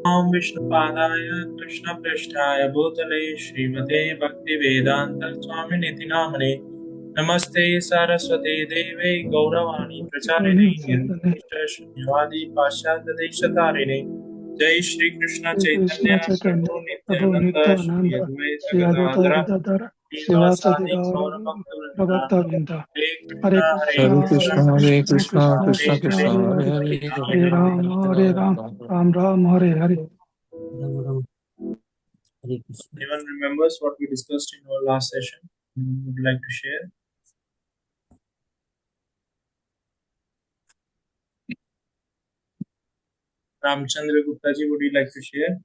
Om Vishnupadaya Krishna Prishtaya Bhutale Srimate Bhaktivedanta Swami Niti Namane Namaste Saraswati Deve Gauravani Pracharine Nirvishta Shunyavadi Paschata Deshatarine Jai Shri Krishna Shri Krishna Chaitanya Chaitanya, Prabhu Prabhu Nityananda Shri Nityananda, Advaita Shri Advaita Gadadhara Gadadhara, Srivasadi Srivasadi Gaura Gaura Bhakta Vrinda Bhakta Vrinda. Hare Hare Krishna Hare Krishna, Hare Krishna Krishna, Krishna Krishna Krishna Krishna, Hare Hare Hare, Hare Hare Ram Ram, Ram Hare Ram, Ram Ram, Hare Hare. Anyone remembers what we discussed in our last session? Would like to share? Ramchandra Gupta ji, would you like to share?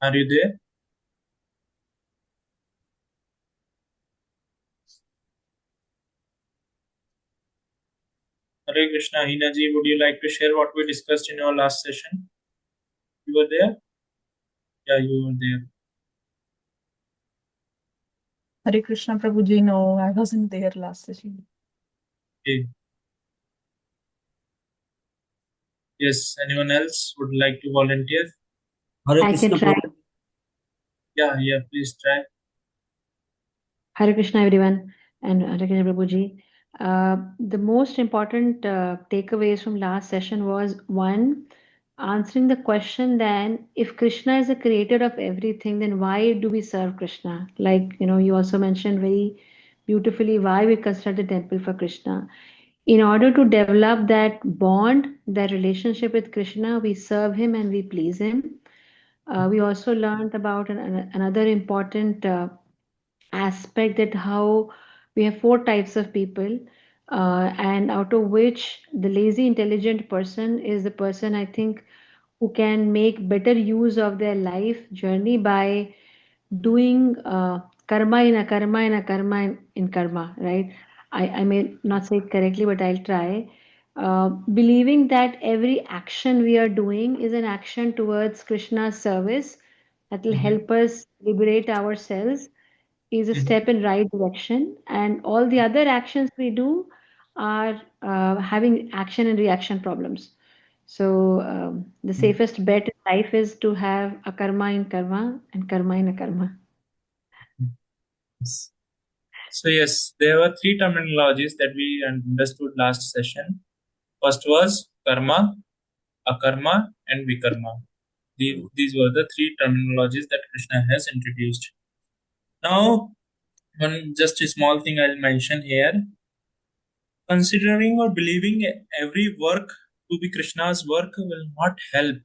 Are you there? Hare Krishna, Hina ji, would you like to share what we discussed in our last session? You were there? Yeah, you were there. Hare Krishna Prabhuji, no, I wasn't there last session. Okay. Yes, anyone else would like to volunteer? Hare Krishna, try. Prabhu. Yeah, please try. Hare Krishna, everyone, and Hare Krishna, Prabhuji. The most important takeaways from last session was one, answering the question then, if Krishna is the creator of everything, then why do we serve Krishna? Like, you also mentioned very beautifully why we construct the temple for Krishna. In order to develop that bond, that relationship with Krishna, we serve him and we please him. We also learned about another important aspect, that how we have four types of people, and out of which the lazy intelligent person is the person, I think, who can make better use of their life journey by doing karma in a karma in a karma in karma, right? I may not say it correctly, but I'll try. Believing that every action we are doing is an action towards Krishna's service that will help us liberate ourselves, is a step in right direction, and all the other actions we do are having action and reaction problems. So the safest bet in life is to have a karma in karma and karma in a karma. Yes. So yes, there were three terminologies that we understood last session. First was karma, akarma, and vikarma. These were the three terminologies that Krishna has introduced. Now, just a small thing I'll mention here. Considering or believing every work to be Krishna's work will not help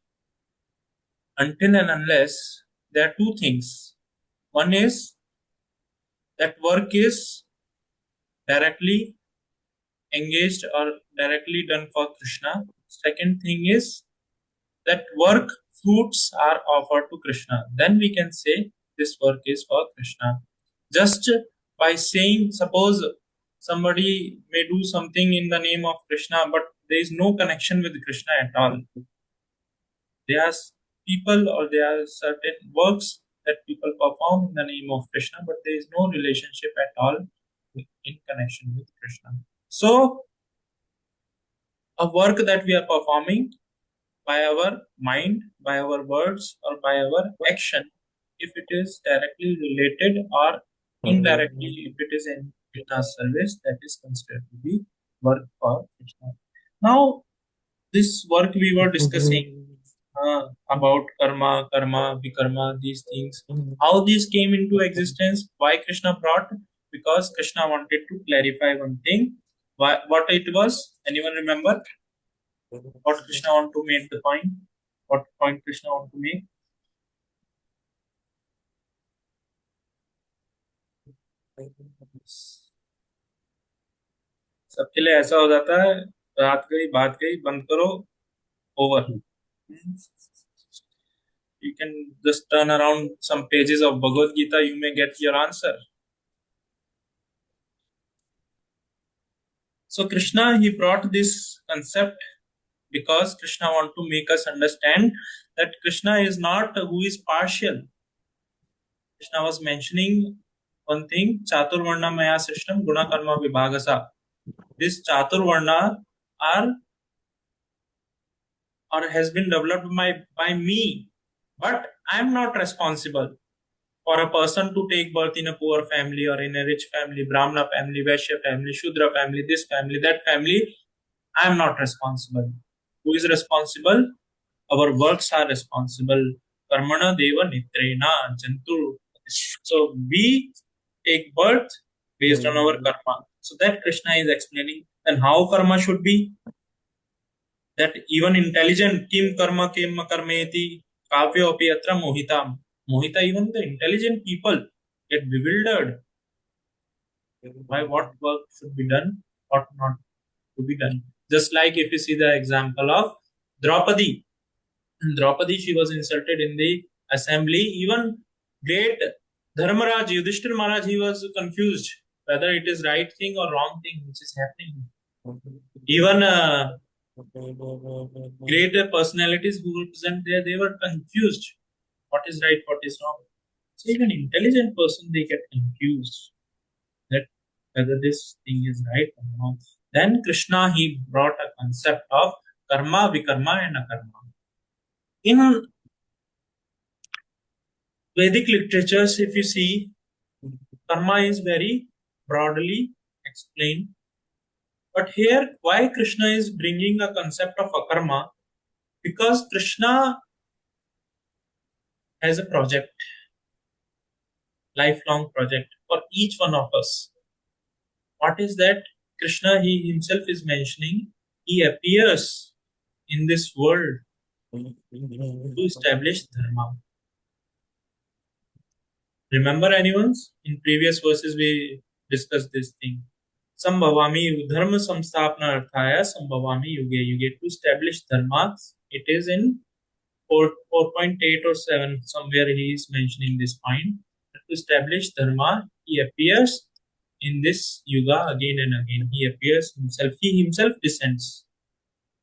until and unless there are two things. One is that work is directly engaged or directly done for Krishna. Second thing is that work fruits are offered to Krishna. Then we can say this work is for Krishna. Just by saying, suppose somebody may do something in the name of Krishna, but there is no connection with Krishna at all. There are people or there are certain works that people perform in the name of Krishna, but there is no relationship at all in connection with Krishna. So, a work that we are performing by our mind, by our words, or by our action, if it is directly related or indirectly, if it is in Krishna's service, that is considered to be work for Krishna. Now, this work we were discussing about karma, vikarma, these things, how these came into existence, why Krishna brought, because Krishna wanted to clarify one thing. What it was? Anyone remember? What Krishna want to make the point? What point Krishna want to make? सबके लिए ऐसा हो जाता है, रात गई बात गई बंद करो, over. You can just turn around some pages of Bhagavad Gita, you may get your answer. So Krishna, he brought this concept because Krishna want to make us understand that Krishna is not who is partial. Krishna was mentioning one thing, Chaturvarna Maya system, Guna Karma Vibhagasa. This Chaturvarna are or has been developed by me, but I am not responsible for a person to take birth in a poor family or in a rich family, Brahmana family, Vaishya family, Shudra family, this family, that family. I am not responsible. Who is responsible? Our works are responsible. Karmana deva nitrena jantu. So we take birth based on our karma. So that Krishna is explaining. And how karma should be? That even intelligent kim karma kim karmeti kavya api atra mohitam. Mohita, even the intelligent people get bewildered by what work should be done, what not to be done. Just like if you see the example of Draupadi. Draupadi, she was insulted in the assembly. Even great Dharmaraj, Yudhishthir Maharaj, he was confused whether it is right thing or wrong thing which is happening. Even great personalities who represent there, they were confused. What is right, what is wrong. So even intelligent person, they get confused that whether this thing is right or wrong. Then Krishna, he brought a concept of karma, vikarma and akarma. In Vedic literatures, if you see, karma is very broadly explained. But here, why Krishna is bringing a concept of akarma? Because Krishna has a project, lifelong project for each one of us. What is that? Krishna, he himself is mentioning, he appears in this world to establish dharma. Remember anyone? In previous verses we discussed this thing. Sambhavami dharma samstapna arthaya sambhavami yuge yuge, to establish dharma. It is in 4.8 or 7 somewhere he is mentioning this point. To establish dharma, he appears in this yuga again and again. He appears himself. He himself descends.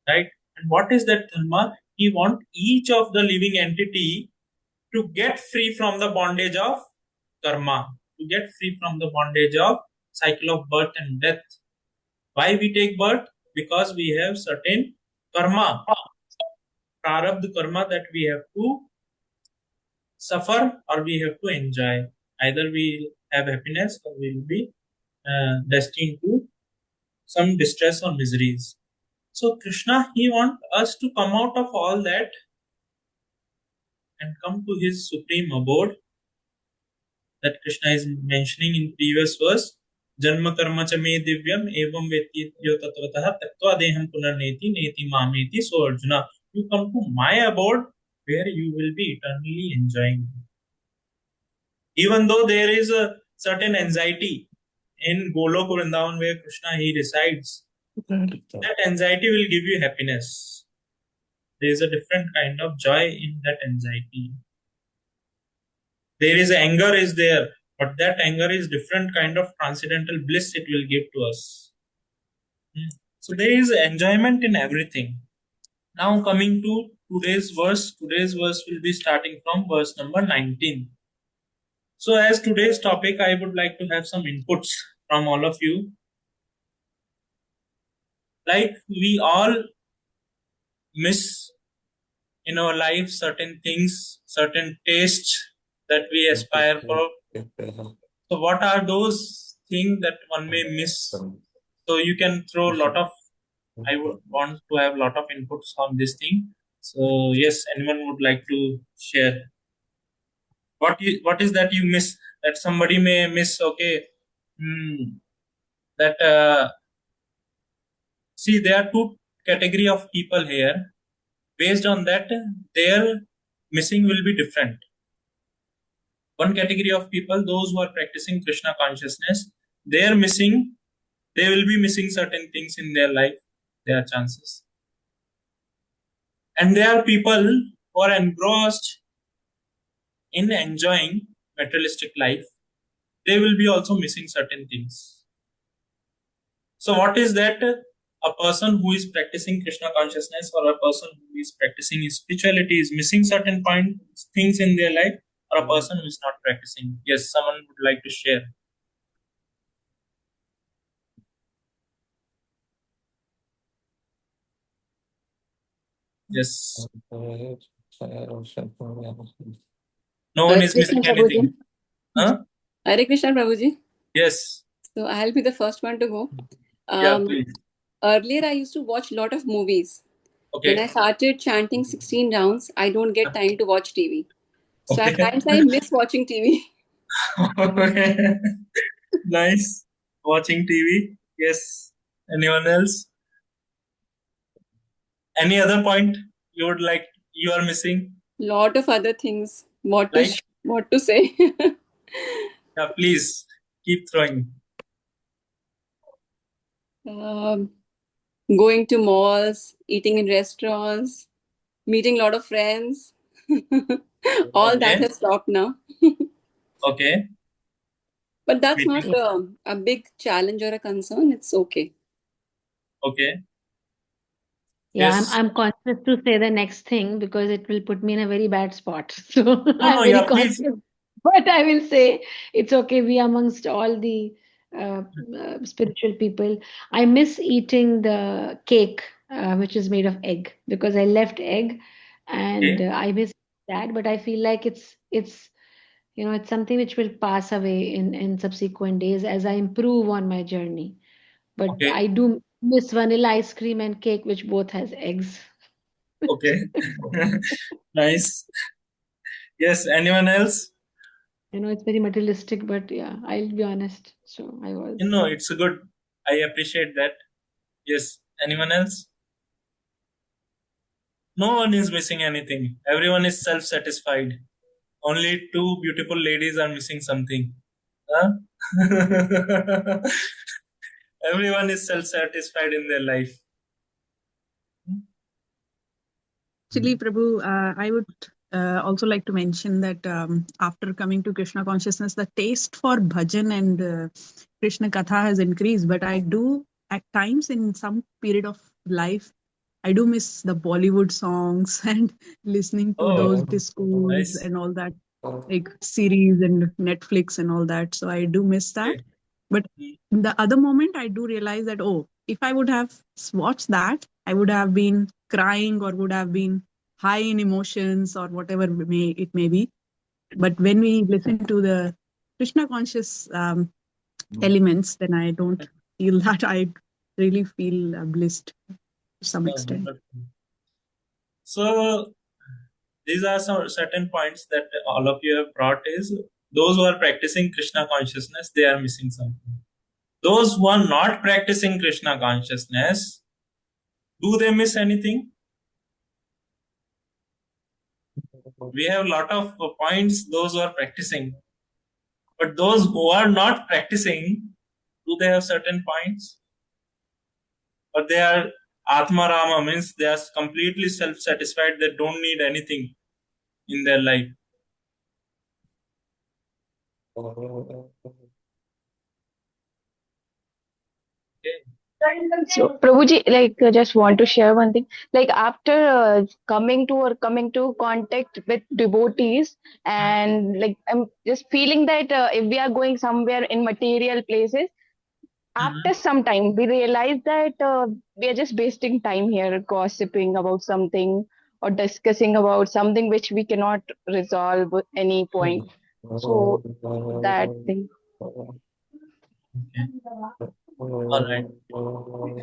Right? And what is that dharma? He wants each of the living entity to get free from the bondage of karma, to get free from the bondage of cycle of birth and death. Why we take birth? Because we have certain karma, prarabdha karma, that we have to suffer or we have to enjoy. Either we will have happiness or we will be destined to some distress or miseries. So Krishna, he wants us to come out of all that and come to his supreme abode, that Krishna is mentioning in previous verse. Janma karma cha me divyam evam veti yo tatvatah tattva deham punarneti neti mameti. So Arjuna, you come to my abode where you will be eternally enjoying. Even though there is a certain anxiety in Golok Vrindavan where Krishna he resides, that anxiety will give you happiness. There is a different kind of joy in that anxiety. There is anger is there, but that anger is different kind of transcendental bliss it will give to us. So there is enjoyment in everything. Now coming to today's verse will be starting from verse number 19. So as today's topic, I would like to have some inputs from all of you. Like we all miss in our life certain things, certain tastes that we aspire for. So what are those things that one may miss? So you can throw a lot of, I would want to have a lot of inputs on this thing. So yes, anyone would like to share? What is that you miss, that somebody may miss? Okay, that see, there are two category of people here. Based on that, their missing will be different. One category of people, those who are practicing Krishna consciousness, they will be missing certain things in their life. There are chances. And there are people who are engrossed in enjoying materialistic life. They will be also missing certain things. So what is that? A person who is practicing Krishna consciousness or a person who is practicing spirituality is missing certain things in their life. or a person who is not practicing? Yes, someone would like to share. Yes. No one is missing Krishna anything. Prabhuji. Huh? Hare Krishna Prabhuji. Yes. So I'll be the first one to go. Yeah, please. Earlier, I used to watch a lot of movies. When I Okay. started chanting 16 rounds, I don't get time to watch TV. So at Okay. times, I miss watching TV. Okay. Nice. Watching TV. Yes. Anyone else? Any other point you would like you are missing? Lot of other things. What to Like, what to say? yeah, please keep throwing. um, Going to malls, eating in restaurants, meeting a lot of friends. All that Okay. has stopped now. Okay. But that's not Meeting. a big challenge or a concern. It's okay. Okay. Yeah, Yes. I'm conscious to say the next thing because it will put me in a very bad spot. So No, no, I'm very yeah, please. conscious. But I will say it's okay. We amongst all the uh, spiritual people. I miss eating the cake, which is made of egg, because I left egg, and Okay. I miss that. But I feel like it's it's something which will pass away in subsequent days as I improve on my journey. But Okay. I do miss vanilla ice cream and cake, which both has eggs. Okay. Nice. Yes. Anyone else? It's very materialistic, but yeah, I'll be honest. So I was. It's a good. I appreciate that. Yes. Anyone else? No one is missing anything. Everyone is self-satisfied. Only two beautiful ladies are missing something. Huh? Everyone is self-satisfied in their life. Actually, Prabhu, I would also like to mention that after coming to Krishna consciousness, the taste for bhajan and Krishna katha has increased. But I do, at times in some period of life, I do miss the Bollywood songs and listening to those Oh, discos nice. and all that, like series and Netflix and all that. So I do miss that. Okay. But in the other moment, I do realize that, oh, if I would have watched that, I would have been crying or would have been high in emotions or whatever it may be. But when we listen to the Krishna conscious elements, then I don't feel that. I really feel blissed to some extent. Wonderful. So these are some certain points that all of you have brought is those who are practicing Krishna consciousness, they are missing something. Those who are not practicing Krishna consciousness, do they miss anything? We have a lot of points, those who are practicing. But those who are not practicing, do they have certain points? Or they are Atma Rama, means they are completely self-satisfied, they don't need anything in their life. Okay. So, Prabhuji, just want to share one thing. Like, after coming to contact with devotees, and like, I'm just feeling that if we are going somewhere in material places, after Mhm. some time, we realize that we are just wasting time here, gossiping about something or discussing about something which we cannot resolve at any point. So, that thing. Okay. All right.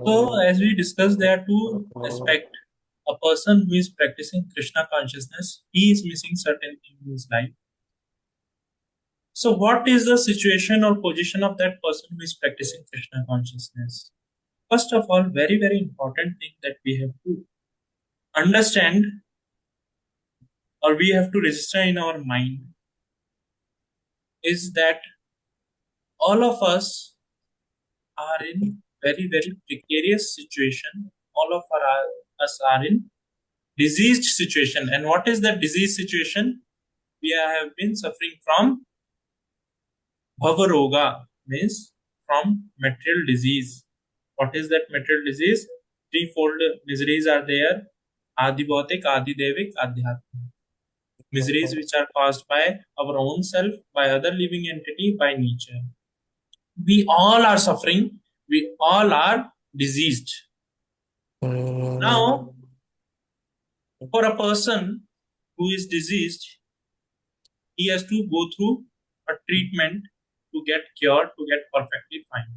So, as we discussed, there are two aspects. A person who is practicing Krishna consciousness, he is missing certain things in his life. So, what is the situation or position of that person who is practicing Krishna consciousness? First of all, very, very important thing that we have to understand or we have to register in our mind is that all of us are in very, very precarious situation. All of us are in diseased situation. And what is that disease situation? We have been suffering from bhavaroga, means from material disease. What is that material disease? Threefold miseries are there: adi bhautik, adi devik, adhyatmik. miseries which are caused by our own self, by other living entity, by nature. We all are suffering. We all are diseased. Now, for a person who is diseased, he has to go through a treatment to get cured, to get perfectly fine.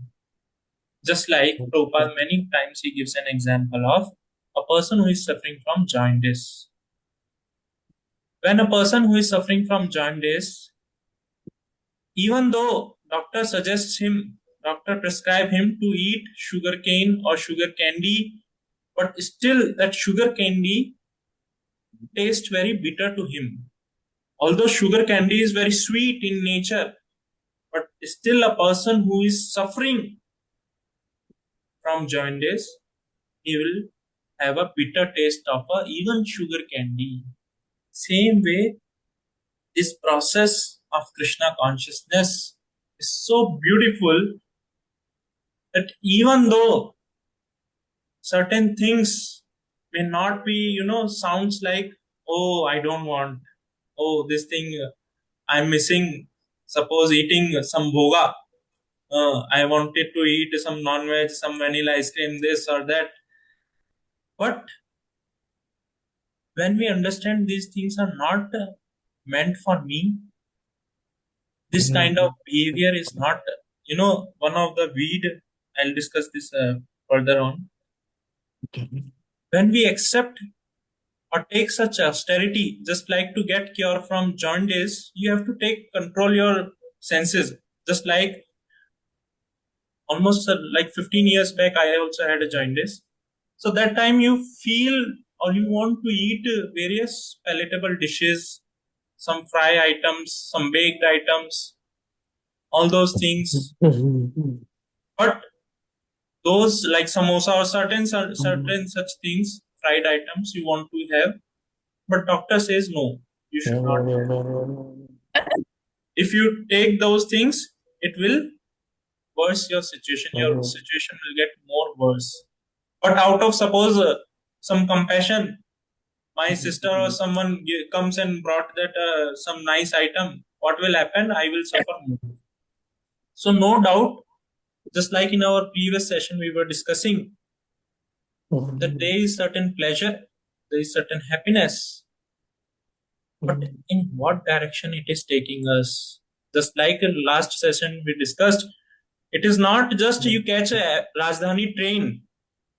Just like Prabhupada, many times he gives an example of a person who is suffering from jaundice. When a person who is suffering from jaundice, even though doctor prescribe him to eat sugar cane or sugar candy, but still that sugar candy tastes very bitter to him. Although sugar candy is very sweet in nature, but still a person who is suffering from jaundice, he will have a bitter taste of even sugar candy. Same way, this process of Krishna consciousness is so beautiful that even though certain things may not be, sounds like, oh, I don't want, oh, this thing I'm missing, suppose eating some bhoga, I wanted to eat some non-veg, some vanilla ice cream, this or that. But when we understand these things are not meant for me, this kind of behavior is not, one of the weed, I'll discuss this further on. When we accept or take such austerity, just like to get cure from jaundice, you have to take control your senses. Just like almost like 15 years back, I also had a jaundice. So that time you feel or you want to eat various palatable dishes, some fry items, some baked items, all those things. But those like samosa or certain such things, fried items you want to have, but doctor says no, you should not. If you take those things, it will worse your situation. Your situation will get more worse. But out of suppose some compassion, my sister or someone comes and brought that some nice item, what will happen? I will suffer more. So no doubt, just like in our previous session we were discussing, that there is certain pleasure, there is certain happiness, but in what direction it is taking us? Just like in last session we discussed, it is not just you catch a Rajdhani train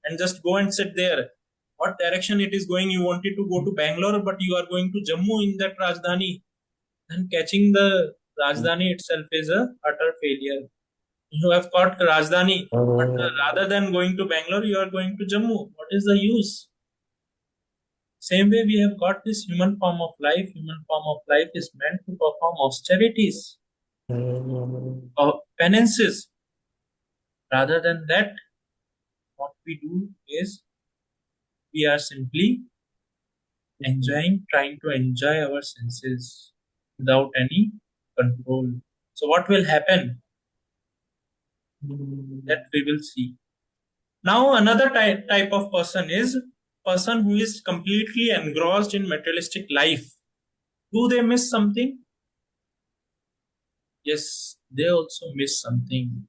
and just go and sit there. What direction it is going? You wanted to go to Bangalore, but you are going to Jammu in that Rajdhani. Then catching the Rajdhani itself is a utter failure. You have caught Rajdhani, but rather than going to Bangalore, you are going to Jammu. What is the use? Same way we have got this human form of life. Human form of life is meant to perform austerities or penances. Rather than that, what we do is we are simply trying to enjoy our senses without any control. So what will happen? That we will see. Now another type of person is person who is completely engrossed in materialistic life. Do they miss something? Yes, they also miss something.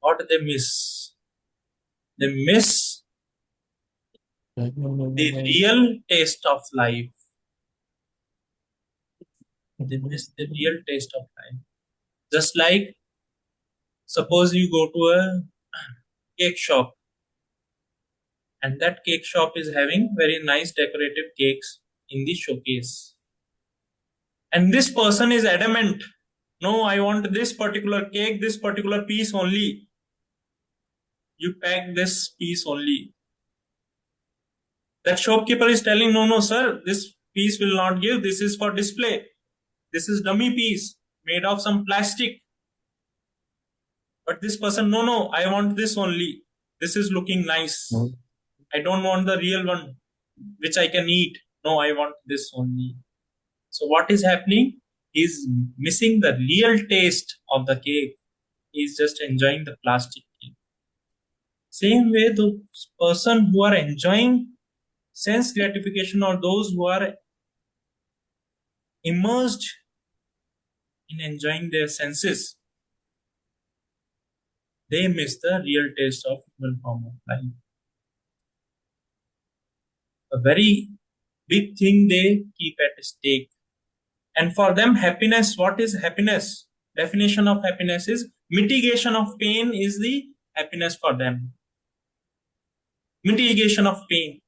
What do they miss? They miss the real taste of life. They miss the real taste of life. Just like, suppose you go to a cake shop and that cake shop is having very nice decorative cakes in the showcase. And this person is adamant, no, I want this particular cake, this particular piece only. You pack this piece only. That shopkeeper is telling, no, sir, this piece will not give. This is for display. This is dummy piece made of some plastic. But this person, no, I want this only. This is looking nice. I don't want the real one, which I can eat. No, I want this only. So what is happening? He's missing the real taste of the cake. He's just enjoying the plastic cake. Same way, the person who are enjoying sense gratification, or those who are immersed in enjoying their senses, they miss the real taste of human form of life. A very big thing they keep at stake. And for them, happiness, what is happiness? Definition of happiness is mitigation of pain is the happiness for them. Mitigation of pain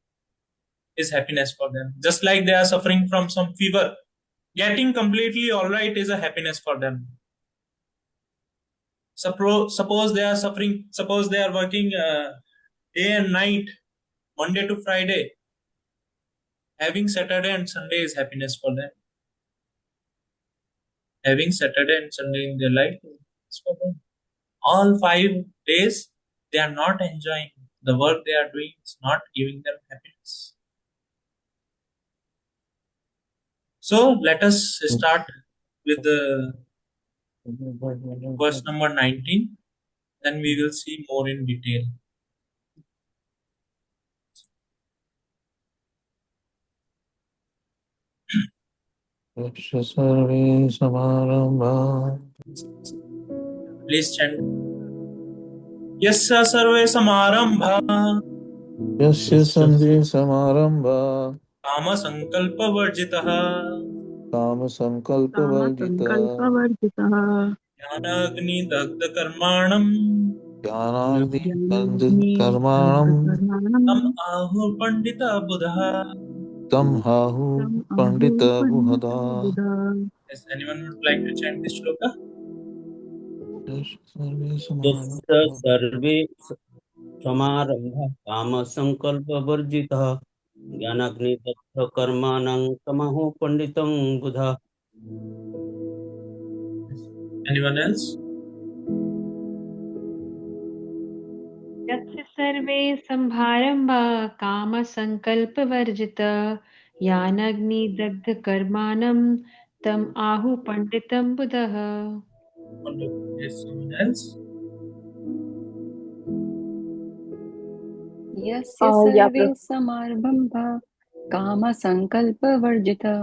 is happiness for them. Just like they are suffering from some fever, getting completely all right is a happiness for them. Suppose they are suffering, suppose they are working day and night, Monday to Friday. Having Saturday and Sunday is happiness for them. Having Saturday and Sunday in their life is for them. All 5 days, they are not enjoying. The work they are doing is not giving them happiness. So let us start with the verse number 19. Then we will see more in detail. Please chant. Yasya sarve samarambha यस्य सन्धि समारंभा kama sankalpa varjitaha कामसंकल्पवर्जिता कामसङ्कल्पवर्जितः jnanagni dagdha karmanam ज्ञानाग्निदग्धकर्माणं ज्ञानाग्निदग्धकर्माणं tam ahu pandita buddha. तं हाहु तम् आहुः पंडितबुधः बुधा. Yes, anyone would like to chant this shloka? यस्य सर्वे समारम्भः कामसङ्कल्पवर्जितः ज्ञानाग्निदग्धकर्माणं तमहो पण्डितं बुधः. Anyone else? यस्य सर्वे सम्भारम्भा कामसङ्कल्पवर्जिता यानग्निदग्धकर्माणं तम् आहुः पण्डितं बुधः. Wonderful. Yes, someone else? यस्य Yeah, सर्वे समारम्भा कामसङ्कल्पवर्जिता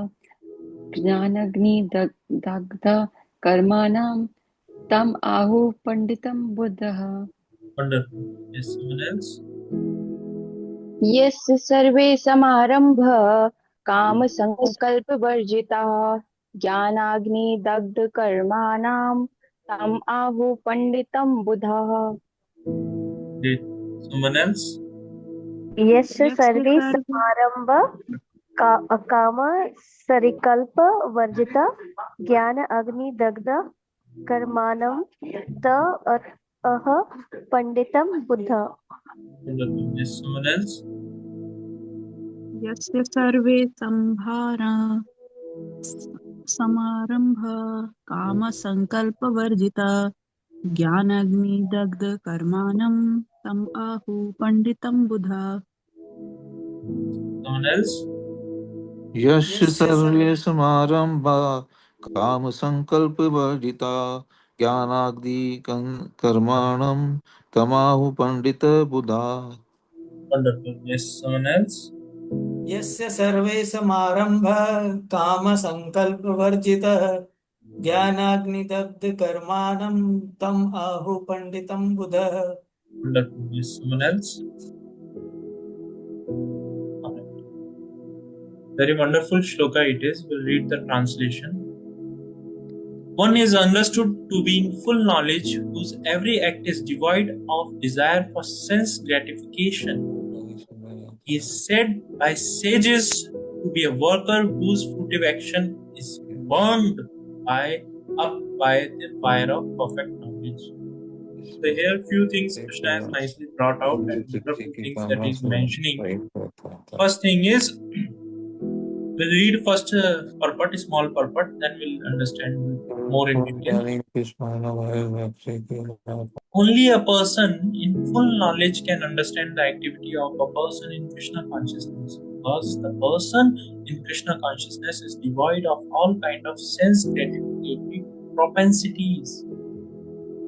ज्ञानाग्निदग्ध कर्माणां तम् आहुः पण्डितं बुधः. Wonderful. Yes, someone else? यस्य सर्वे समारम्भः कामसङ्कल्पवर्जिताः ज्ञानाग्निदग्धकर्माणां तम् आहुः पण्डितं बुधः. Great. Someone else? यस्य यस्य सर्वे सर्वे समारंभ काम सरिकल्प वर्जित ज्ञान अग्नि दग्ध कर्माणं त अह पंडितम Buddha. Wonderful. Yes, someone else? यस्य सर्वे समारम्भ कामसङ्कल्पवर्जिता ज्ञानाग्निदग्धकर्माणं तम् आहुः पण्डितं बुधा. Someone else? यस्य सर्वे समारंभा कामसंकल्पवर्जिता ज्ञानाग्निकर्माणं तमाहु पंडितबुधः. Wonderful. Yes, someone else? यस्य सर्वे समारम्भः कामसङ्कल्पवर्जितः ज्ञानाग्निदग्धकर्माणं तम् आहुः पण्डितं बुधः. Wonderful. Yes, someone else? Very wonderful shloka it is. We'll read the translation. One is understood to be in full knowledge, whose every act is devoid of desire for sense gratification. He is said by sages to be a worker whose fruitive action is burned up by the fire of perfect knowledge. So here few things Krishna has nicely brought out and wonderful things that he is mentioning. First thing is, we'll read first purport, small purport, then we'll understand more in detail. Only a person in full knowledge can understand the activity of a person in Krishna consciousness, because the person in Krishna consciousness is devoid of all kind of sense gratification propensities.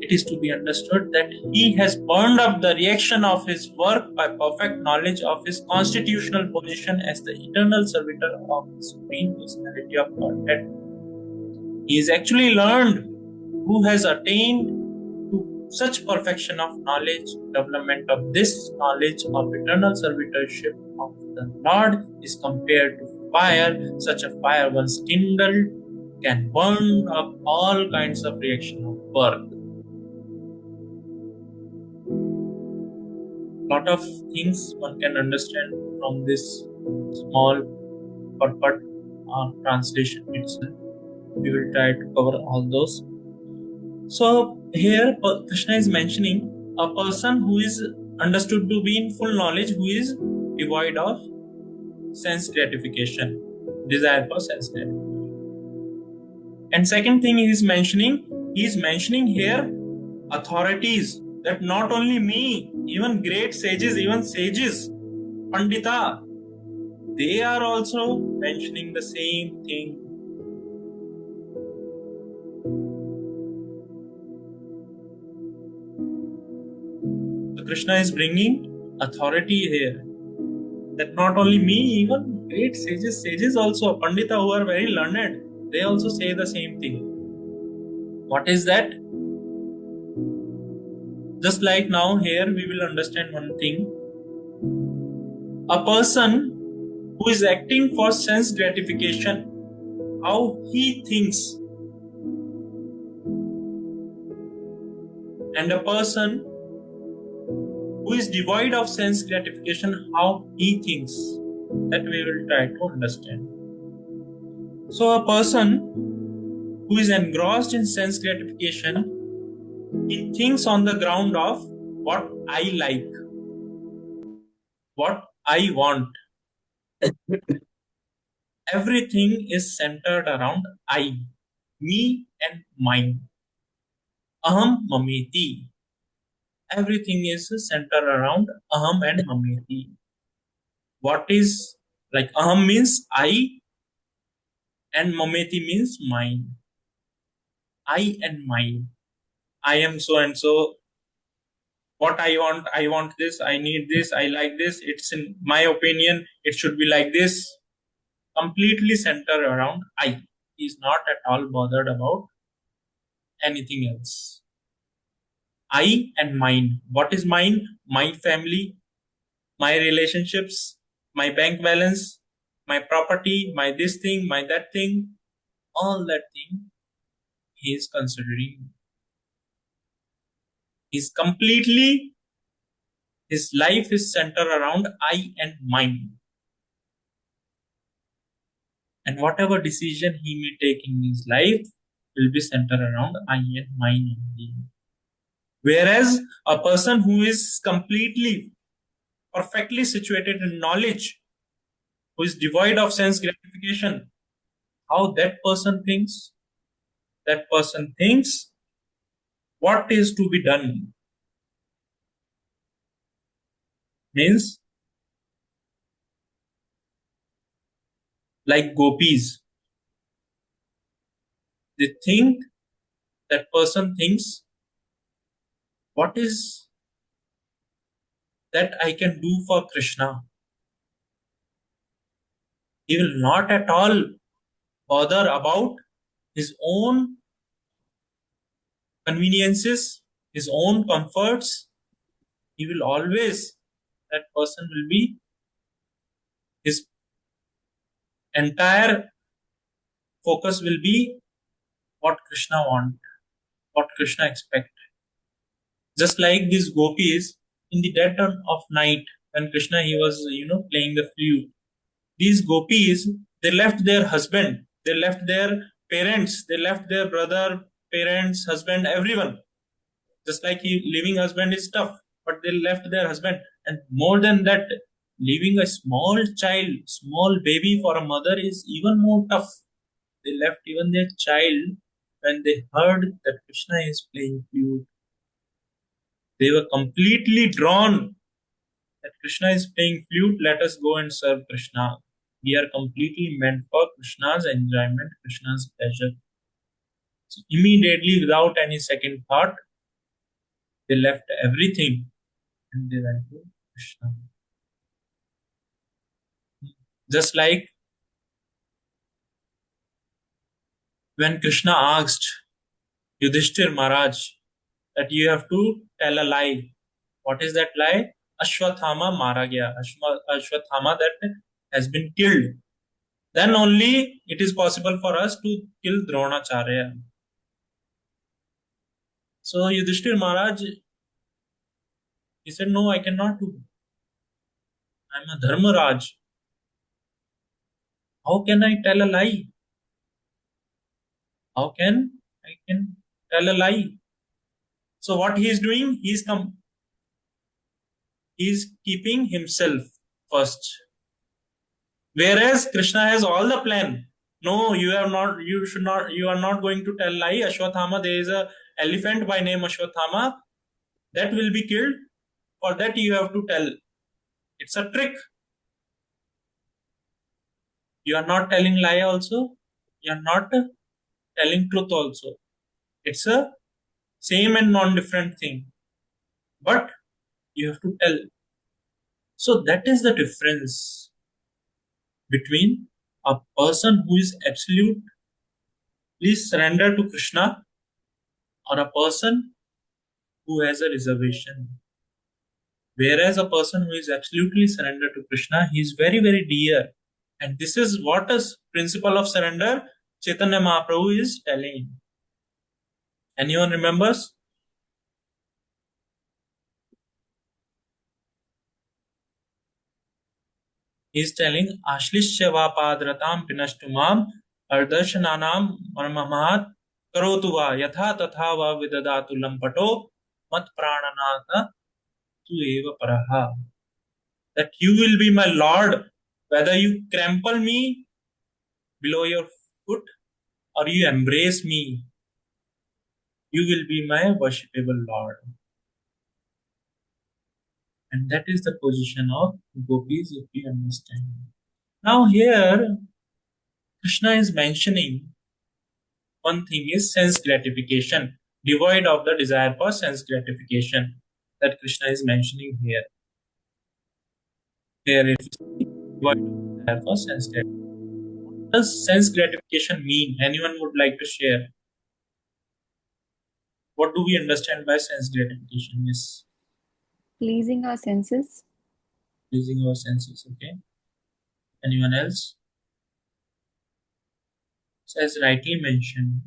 it is to be understood that he has burned up the reaction of his work by perfect knowledge of his constitutional position as the eternal servitor of the Supreme Personality of Godhead. He is actually learned, who has attained to such perfection of knowledge. Development of this knowledge of eternal servitorship of the Lord is compared to fire. Such a fire, once kindled, can burn up all kinds of reaction of work. Lot of things one can understand from this small purport translation itself. We will try to cover all those. So here Krishna is mentioning a person who is understood to be in full knowledge, who is devoid of sense gratification, desire for sense gratification. And second thing he is mentioning here authorities, that not only me, even great sages, even sages, Pandita, they are also mentioning the same thing. So Krishna is bringing authority here, that not only me, even great sages also, Pandita who are very learned, they also say the same thing. What is that? Just like now here we will understand one thing. A person who is acting for sense gratification, how he thinks, and a person who is devoid of sense gratification, how he thinks, that we will try to understand. So a person who is engrossed in sense gratification, he thinks on the ground of what I like, what I want. Everything is centered around I, me and mine. Aham mameti. Everything is centered around aham and mameti. What is, like, aham means I and mameti means mine. I and mine. I am so and so. What I want this, I need this, I like this, it's in my opinion, it should be like this. Completely centered around I. He is not at all bothered about anything else. I and mine. What is mine? My family, my relationships, my bank balance, my property, my this thing, my that thing, all that thing he is considering. He's completely, his life is centered around I and mine. And whatever decision he may take in his life will be centered around I and mine only. Whereas a person who is completely, perfectly situated in knowledge, who is devoid of sense gratification, how that person thinks? That person thinks what is to be done. Means, like gopis, they think, that person thinks, what is that I can do for Krishna? He will not at all bother about his own conveniences, his own comforts. He will always, that person will be, his entire focus will be what Krishna wants, what Krishna expects. Just like these gopis in the dead of night, when Krishna he was playing the flute. These gopis, they left their husband, they left their parents, they left their brother, parents, husband, everyone. Just like leaving husband is tough, but they left their husband. And more than that, leaving a small child, small baby for a mother is even more tough. They left even their child when they heard that Krishna is playing flute. They were completely drawn that Krishna is playing flute, let us go and serve Krishna. We are completely meant for Krishna's enjoyment, Krishna's pleasure. So immediately, without any second thought, They left everything and they went to Krishna. Just like when Krishna asked Yudhishthir Maharaj that you have to tell a lie. What is that lie? Ashwathama mara gaya. Ashwathama that has been killed. Then only it is possible for us to kill Dronacharya. So Yudhishthir Maharaj, he said, no, I cannot do. I am a Dharmaraj. How can I tell a lie? How can I can tell a lie? So what he is doing, he is keeping himself first. Whereas Krishna has all the plan. No, you have not. You should not. You are not going to tell lie. Ashwathama, there is a elephant by name Ashwathama that will be killed. For that you have to tell. It's a trick. You are not telling lie also. You are not telling truth also. It's a same and non-different thing. But you have to tell. So that is the difference between a person who is absolutely surrendered to Krishna or a person who has a reservation. Whereas a person who is absolutely surrendered to Krishna, he is very, very dear. And this is what is principle of surrender Chaitanya Mahaprabhu is telling. Anyone remembers? He is telling Ashlishya Vapadratam Pinashtumam Ardarshananam Marmamahat Karotuva Yatha Tatha Va Vidadatu Lampato Mat Prananata Tu Eva Paraha. That you will be my Lord, whether you trample me below your foot or you embrace me, you will be my worshipable Lord. And that is the position of gopis, if we understand. Now here, Krishna is mentioning one thing is sense gratification, devoid of the desire for sense gratification, that Krishna is mentioning here. Here it is devoid of desire for sense gratification. What does sense gratification mean? Anyone would like to share? What do we understand by sense gratification? Yes. Pleasing our senses. Pleasing our senses, okay. Anyone else? So as rightly mentioned,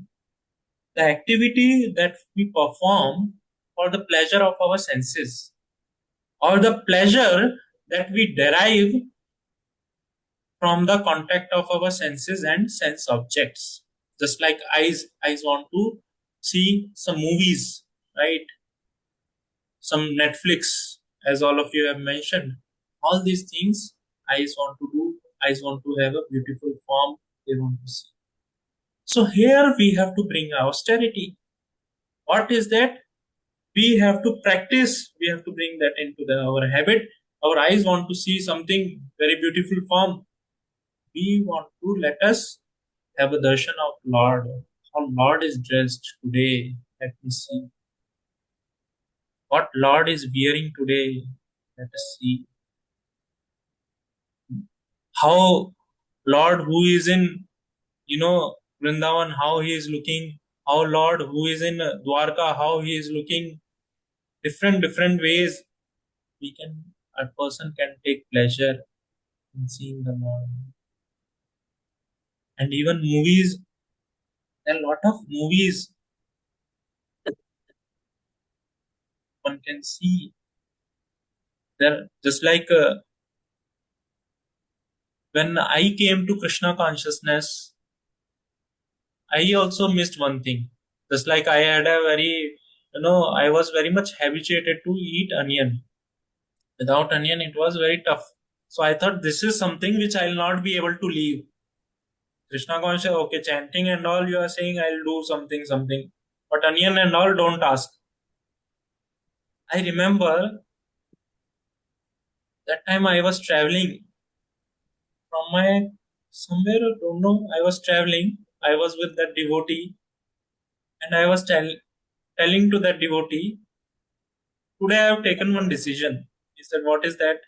the activity that we perform for the pleasure of our senses or the pleasure that we derive from the contact of our senses and sense objects. Just like eyes want to see some movies, right? Some Netflix, as all of you have mentioned. All these things eyes want to do. Eyes want to have a beautiful form. They want to see. So here we have to bring austerity. What is that? We have to practice. We have to bring that into our habit. Our eyes want to see something very beautiful form. We want to let us have a darshan of Lord. How Lord is dressed today. Let me see. What Lord is wearing today. Let us see. How Lord who is in, Vrindavan, how he is looking. How Lord who is in Dwarka, how he is looking. Different ways. A person can take pleasure in seeing the Lord. And even movies, there are a lot of movies one can see. There, just like when I came to Krishna consciousness, I also missed one thing. Just like I had I was very much habituated to eat onion. Without onion, it was very tough. So I thought this is something which I'll not be able to leave. Krishna conscious, okay, chanting and all, you are saying I'll do something. But onion and all, don't ask. I remember that time I was traveling from somewhere, I don't know, I was traveling. I was with that devotee and I was telling to that devotee today I have taken one decision. He said, what is that?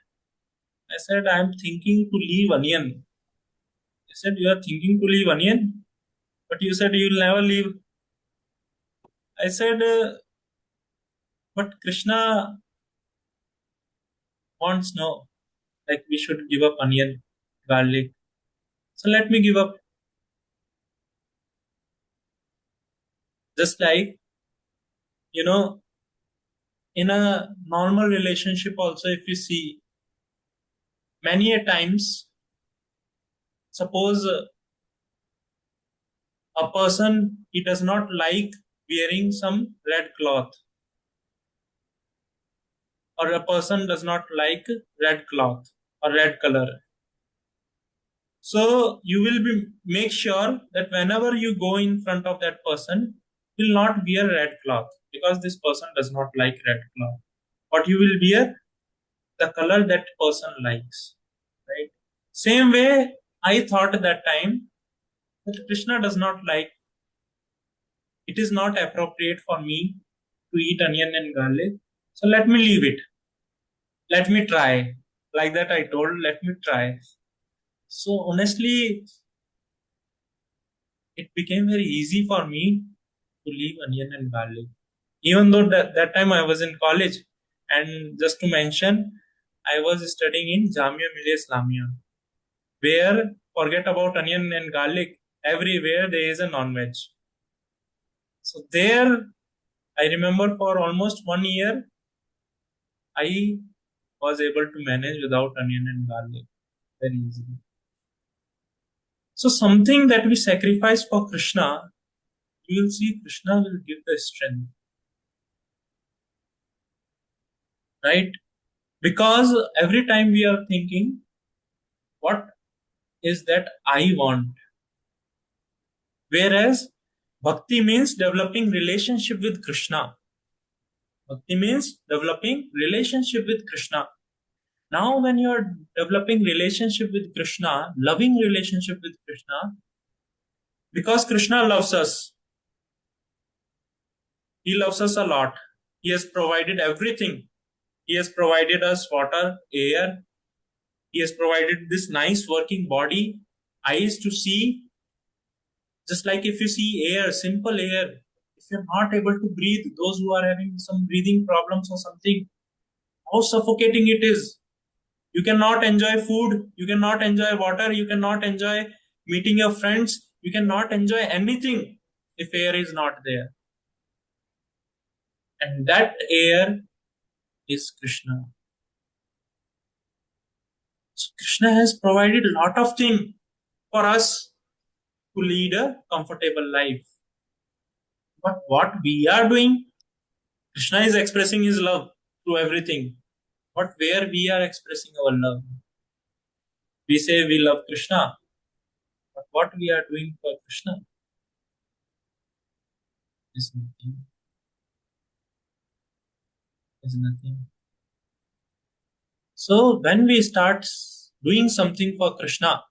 I said, I am thinking to leave onion. He said, you are thinking to leave onion? But you said you will never leave. I said, but Krishna wants no, like we should give up onion, garlic. So let me give up. Just like, you know, in a normal relationship also, if you see, many a times, suppose a person, he does not like wearing some red cloth, or a person does not like red cloth or red color. So you will be make sure that whenever you go in front of that person, you will not wear red cloth because this person does not like red cloth. But you will wear the color that person likes, right? Same way, I thought at that time that Krishna does not like. It is not appropriate for me to eat onion and garlic. So let me leave it. Let me try. Like that, I told, let me try. So honestly, it became very easy for me to leave onion and garlic. Even though that time I was in college, and just to mention, I was studying in Jamia Millia Islamia, where forget about onion and garlic, everywhere there is a non-veg. So there, I remember for almost 1 year, I was able to manage without onion and garlic very easily. So something that we sacrifice for Krishna, you will see Krishna will give the strength, right? Because every time we are thinking, what is that I want? Whereas bhakti means developing relationship with Krishna. Bhakti means developing relationship with Krishna. Now when you are developing relationship with Krishna, loving relationship with Krishna, because Krishna loves us, He loves us a lot. He has provided everything. He has provided us water, air. He has provided this nice working body, eyes to see. Just like if you see air, simple air, if you're not able to breathe, those who are having some breathing problems or something, how suffocating it is. You cannot enjoy food, you cannot enjoy water, you cannot enjoy meeting your friends, you cannot enjoy anything if air is not there. And that air is Krishna. So Krishna has provided a lot of things for us to lead a comfortable life. But what we are doing, Krishna is expressing his love through everything. But where we are expressing our love, we say we love Krishna, but what we are doing for Krishna is nothing. Is nothing. So when we start doing something for Krishna,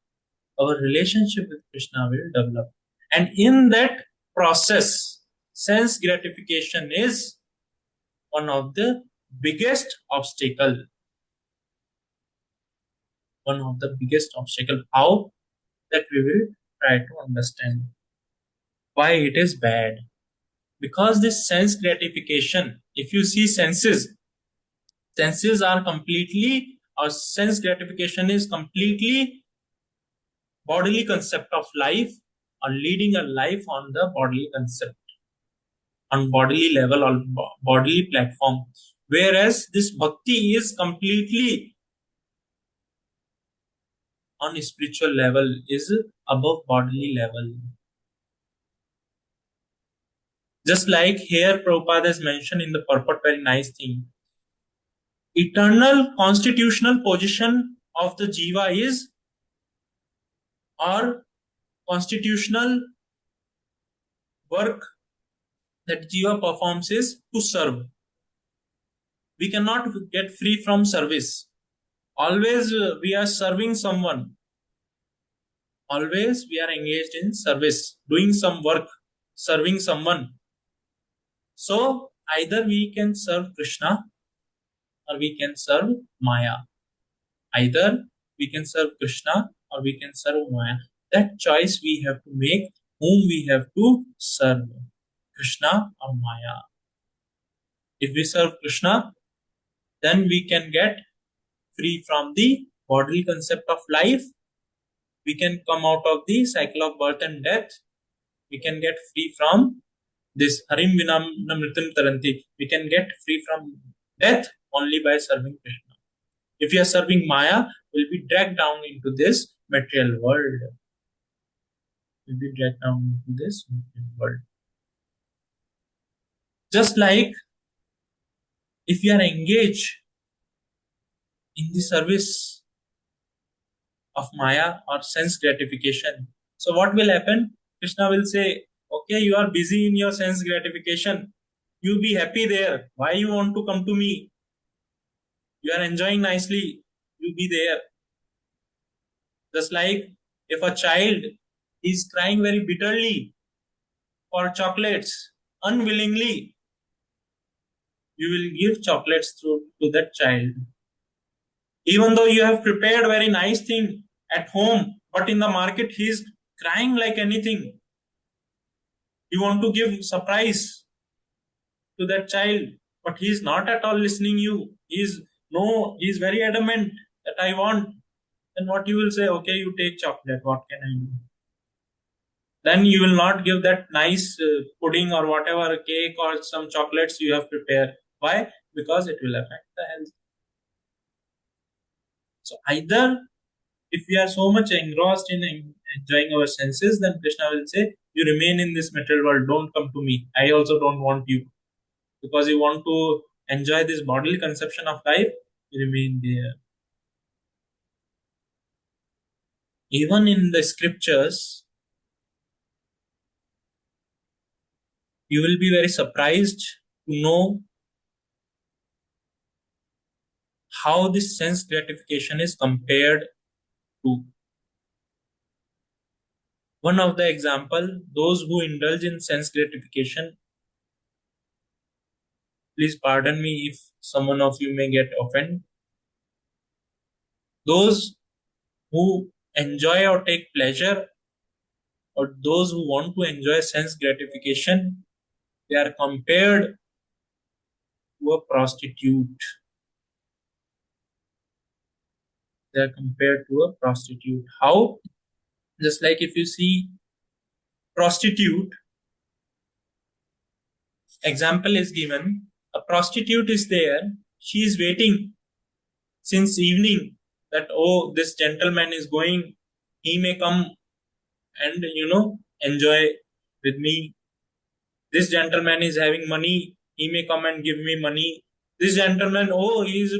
our relationship with Krishna will develop. And in that process, sense gratification is one of the biggest obstacle. One of the biggest obstacle. How? That we will try to understand. Why it is bad. Because this sense gratification, if you see senses are completely, or sense gratification is completely bodily concept of life, or leading a life on the bodily concept, on bodily level or bodily platform. Whereas this bhakti is completely on a spiritual level, is above bodily level. Just like here Prabhupada has mentioned in the purport, very nice thing. Eternal constitutional position of the jiva is, or constitutional work that jiva performs is to serve. We cannot get free from service. Always we are serving someone. Always we are engaged in service, doing some work, serving someone. So either we can serve Krishna or we can serve Maya. Either we can serve Krishna or we can serve Maya. That choice we have to make whom we have to serve, Krishna or Maya. If we serve Krishna, then we can get free from the bodily concept of life. We can come out of the cycle of birth and death. We can get free from this Harim Vinam Namritam Taranti. We can get free from death only by serving Krishna. If you are serving Maya, we'll be dragged down into this material world. We'll be dragged down into this material world. Just like if you are engaged in the service of Maya or sense gratification, so what will happen? Krishna will say, okay, you are busy in your sense gratification. You be happy there. Why you want to come to me? You are enjoying nicely. You be there. Just like if a child is crying very bitterly for chocolates, unwillingly, you will give chocolates to that child. Even though you have prepared very nice thing at home, but in the market he is crying like anything. You want to give surprise to that child, but he is not at all listening you. He is very adamant that I want. Then what you will say? Okay, you take chocolate. What can I do? Then you will not give that nice pudding or whatever cake or some chocolates you have prepared. Why? Because it will affect the health. So either if we are so much engrossed in enjoying our senses, then Krishna will say, you remain in this material world, don't come to me. I also don't want you. Because you want to enjoy this bodily conception of life, you remain there. Even in the scriptures, you will be very surprised to know how this sense gratification is compared to. One of the example, those who indulge in sense gratification, please pardon me if someone of you may get offended. Those who enjoy or take pleasure, or those who want to enjoy sense gratification, they are compared to a prostitute. They are compared to a prostitute. How? Just like if you see prostitute, example is given, a prostitute is there, she is waiting since evening that, oh, this gentleman is going, he may come and, enjoy with me. This gentleman is having money, he may come and give me money. This gentleman, oh, he is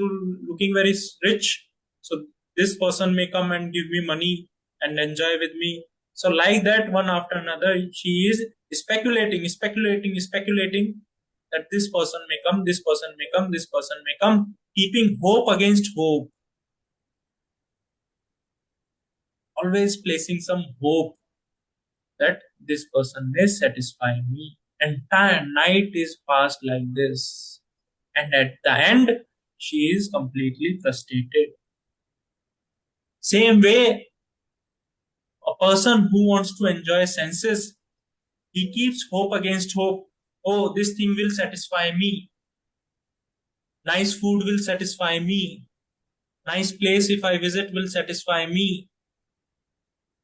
looking very rich, so this person may come and give me money and enjoy with me. So like that, one after another, she is speculating that this person may come, this person may come, this person may come, keeping hope against hope. Always placing some hope that this person may satisfy me. Entire night is passed like this. And at the end, she is completely frustrated. Same way, a person who wants to enjoy senses, he keeps hope against hope. Oh, this thing will satisfy me. Nice food will satisfy me. Nice place if I visit will satisfy me.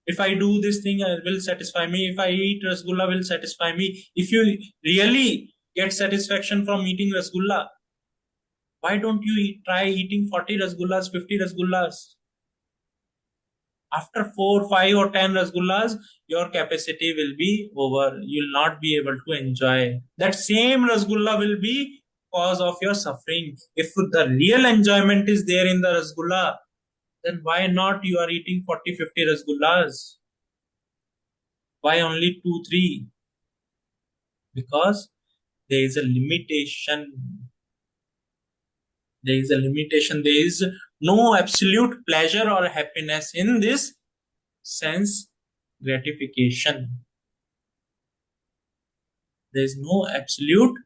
If I do this thing, it will satisfy me. If I eat rasgulla, will satisfy me. If you really get satisfaction from eating rasgulla, why don't you try eating 40 rasgullas, 50 rasgullas? After 4, 5 or 10 rasgullas, your capacity will be over. You will not be able to enjoy. That same rasgulla will be cause of your suffering. If the real enjoyment is there in the rasgulla, then why not you are eating 40, 50 rasgullas? Why only 2, 3? Because there is a limitation. There is a limitation. There is no absolute pleasure or happiness in this sense gratification. There is no absolute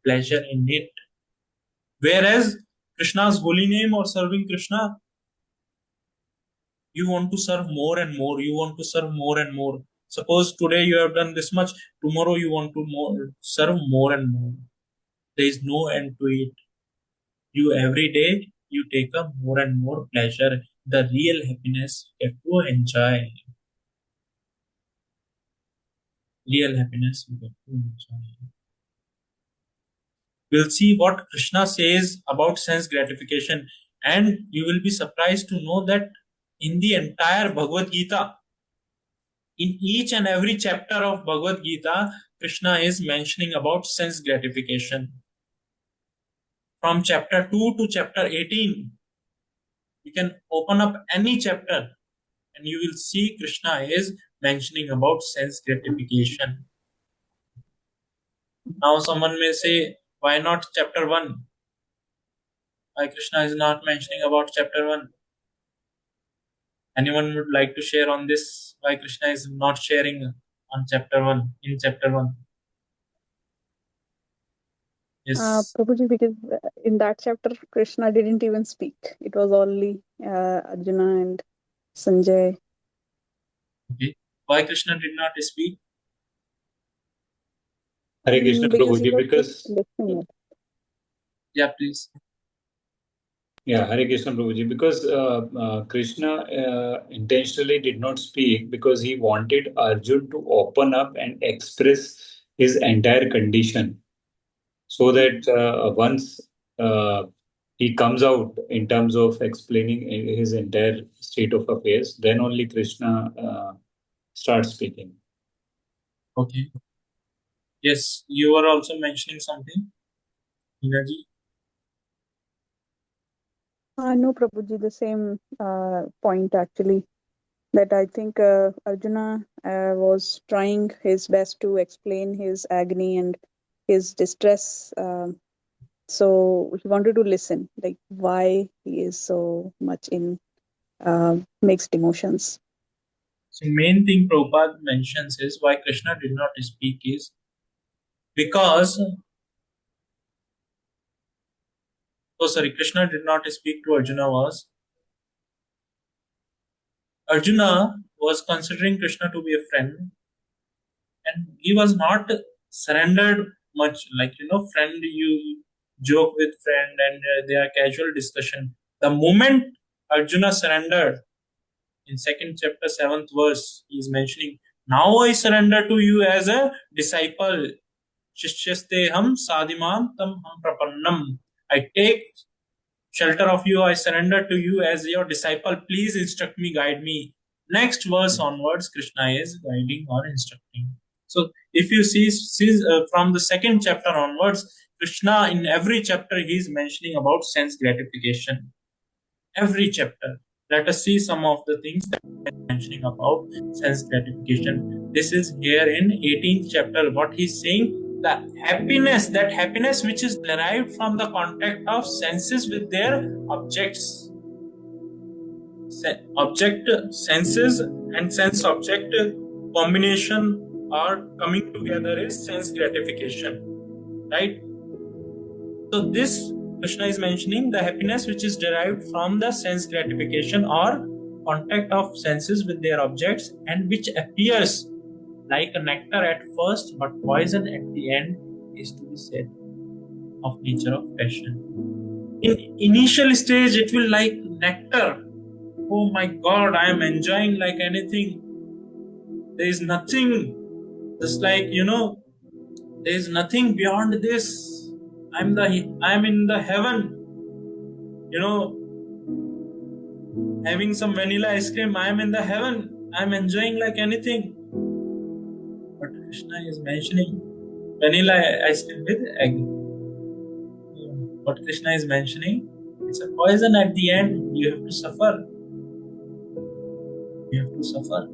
pleasure in it. Whereas Krishna's holy name or serving Krishna, you want to serve more and more. You want to serve more and more. Suppose today you have done this much, tomorrow you want to serve more and more. There is no end to it. You every day you take up more and more pleasure. The real happiness you get to enjoy. Real happiness you get to enjoy. We'll see what Krishna says about sense gratification, and you will be surprised to know that in the entire Bhagavad Gita, in each and every chapter of Bhagavad Gita, Krishna is mentioning about sense gratification. From chapter 2 to chapter 18, you can open up any chapter and you will see Krishna is mentioning about sense gratification. Now someone may say, why not chapter 1? Why Krishna is not mentioning about chapter 1? Anyone would like to share on this? Why Krishna is not sharing on chapter 1, in chapter 1? Yes. Prabhuji, because in that chapter, Krishna didn't even speak. It was only Arjuna and Sanjay. Okay. Why Krishna did not speak? Hare Krishna Because he Prabhuji, was because just listening. Yeah, please. yeah, Hare Krishna Prabhuji, because Krishna intentionally did not speak because he wanted Arjun to open up and express his entire condition, so that once he comes out in terms of explaining his entire state of affairs, then only Krishna starts speaking. Okay. Yes, you were also mentioning something, Hinaji. No, Prabhuji, the same point actually. That I think Arjuna was trying his best to explain his agony and his distress. So he wanted to listen, like why he is so much in mixed emotions. So main thing Prabhupada mentions is why Krishna did not speak is because Krishna did not speak to Arjuna was Arjuna was considering Krishna to be a friend and he was not surrendered much. Like, friend, you joke with friend and they are casual discussion. The moment Arjuna surrendered, in second chapter, 7th verse, he is mentioning, now I surrender to you as a disciple. Shishyaste ham sadimam tam ham prapannam. I take shelter of you, I surrender to you as your disciple. Please instruct me, guide me. Next verse onwards, Krishna is guiding or instructing. So, if you see from the second chapter onwards, Krishna in every chapter he is mentioning about sense gratification. Every chapter. Let us see some of the things that he is mentioning about sense gratification. This is here in 18th chapter. What he is saying, that happiness which is derived from the contact of senses with their objects. Senses and sense object combination are coming together is sense gratification, right? So this Krishna is mentioning the happiness which is derived from the sense gratification or contact of senses with their objects and which appears like a nectar at first but poison at the end is to be said of nature of passion. In initial stage it will like nectar. Oh my God, I am enjoying like anything. There is nothing, just like there is nothing beyond this. I am in the heaven. Having some vanilla ice cream, I am in the heaven. I am enjoying like anything. But Krishna is mentioning vanilla ice cream with egg. What Krishna is mentioning, it's a poison at the end. You have to suffer. You have to suffer.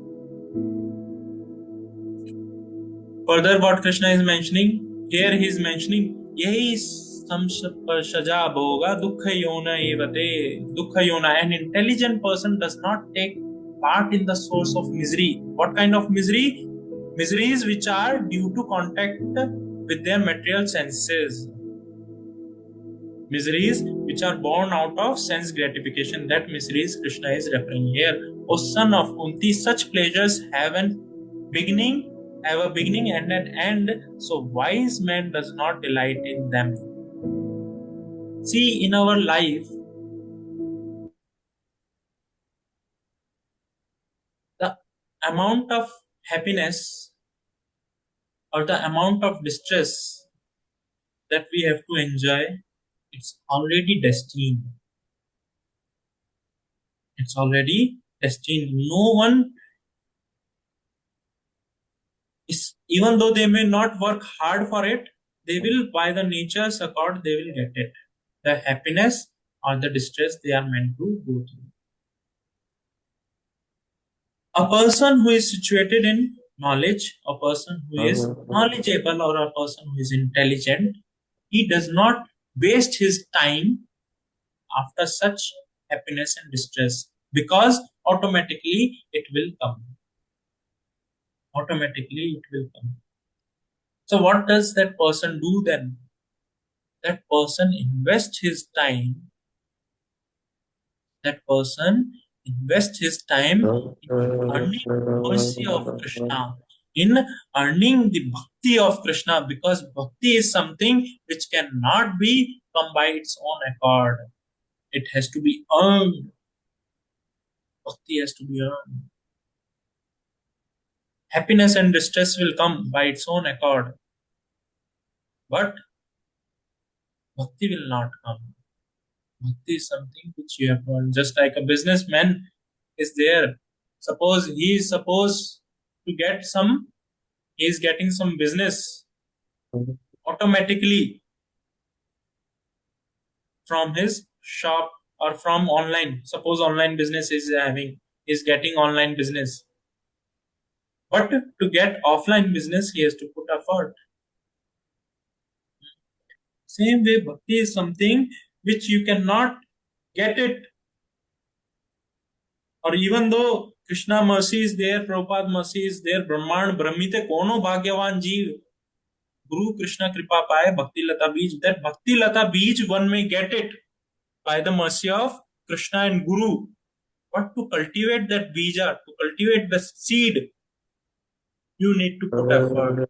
Further, what Krishna is mentioning, here he is mentioning, Yahi samshaja bhoga dukkha yona evate. Dukkha yona. An intelligent person does not take part in the source of misery. What kind of misery? Miseries which are due to contact with their material senses. Miseries which are born out of sense gratification. That miseries Krishna is referring here. O son of Kunti, such pleasures have a beginning and an end, so wise man does not delight in them. See, in our life, the amount of happiness or the amount of distress that we have to enjoy, it's already destined. It's already destined. No one is, even though they may not work hard for it, they will, by the nature's accord, they will get it. The happiness or the distress they are meant to go through. A person who is situated in knowledge, a person who is knowledgeable, or a person who is intelligent, he does not waste his time after such happiness and distress, because automatically it will come. Automatically it will come. So what does that person do then? That person invests his time. That person invests his time in earning mercy of Krishna, in earning the bhakti of Krishna, because bhakti is something which cannot be come by its own accord. It has to be earned. Bhakti has to be earned. Happiness and distress will come by its own accord, but bhakti will not come. Bhakti is something which you have to earn. Just like a businessman is there. Suppose he is supposed to get some, he is getting some business automatically from his shop or from online. Suppose online business is getting online business. But to get offline business, he has to put effort. Same way, bhakti is something which you cannot get it. Or even though Krishna mercy is there, Prabhupada mercy is there, Brahman, Brahmite, Kono Bhagyavan Jeev, Guru Krishna Kripa Paye, Bhakti Lata Beej. That Bhakti Lata Beej, one may get it by the mercy of Krishna and Guru. But to cultivate that bija, to cultivate the seed, you need to put effort.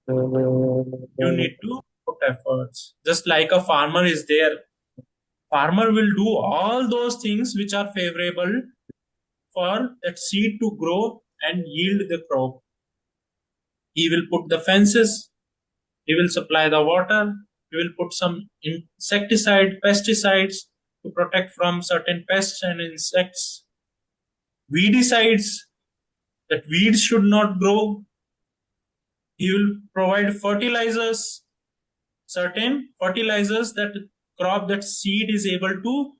You need to put efforts. Just like a farmer is there. Farmer will do all those things which are favorable for that seed to grow and yield the crop. He will put the fences, he will supply the water, he will put some insecticide, pesticides to protect from certain pests and insects, weedicides, that weeds should not grow. He will provide fertilizers, certain fertilizers that crop, that seed is able to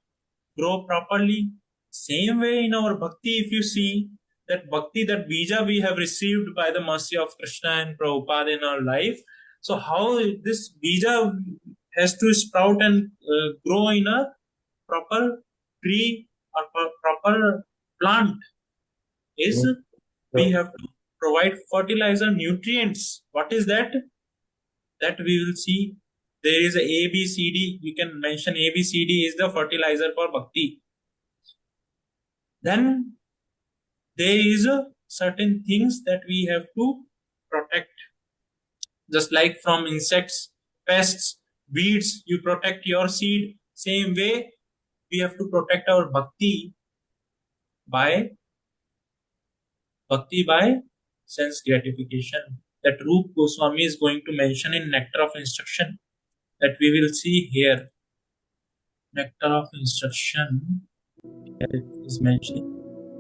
grow properly. Same way in our bhakti, if you see that bhakti, that bija we have received by the mercy of Krishna and Prabhupada in our life. So how this bija has to sprout and grow in a proper tree or proper plant is we have to provide fertilizer, nutrients. What is that? That we will see. There is a A, B, C, D. You can mention A, B, C, D is the fertilizer for bhakti. Then there is certain things that we have to protect. Just like from insects, pests, weeds, you protect your seed. Same way, we have to protect our bhakti by sense gratification. That Rup Goswami is going to mention in Nectar of Instruction, that we will see here. Nectar of Instruction, here it is mentioned.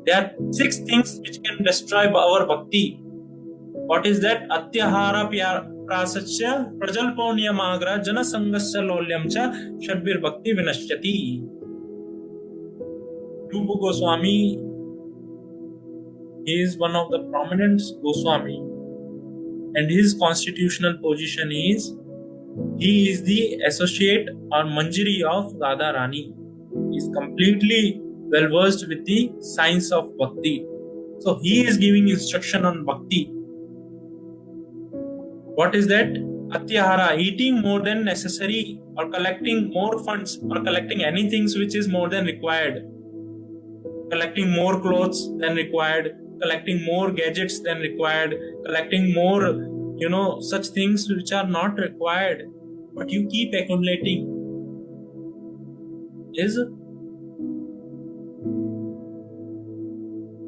There are 6 things which can destroy our bhakti. What is that? Atyahara prasachya prajalpo niyamagra jana sangasya lolyam cha shadbir bhakti vinashyati. Rupa Goswami, he is one of the prominent Goswami, and his constitutional position is he is the associate or manjari of Radha Rani. He is completely well versed with the science of bhakti. So he is giving instruction on bhakti. What is that? Atyahara, eating more than necessary, or collecting more funds, or collecting anything which is more than required, collecting more clothes than required, collecting more gadgets than required, collecting more, such things which are not required, but you keep accumulating, is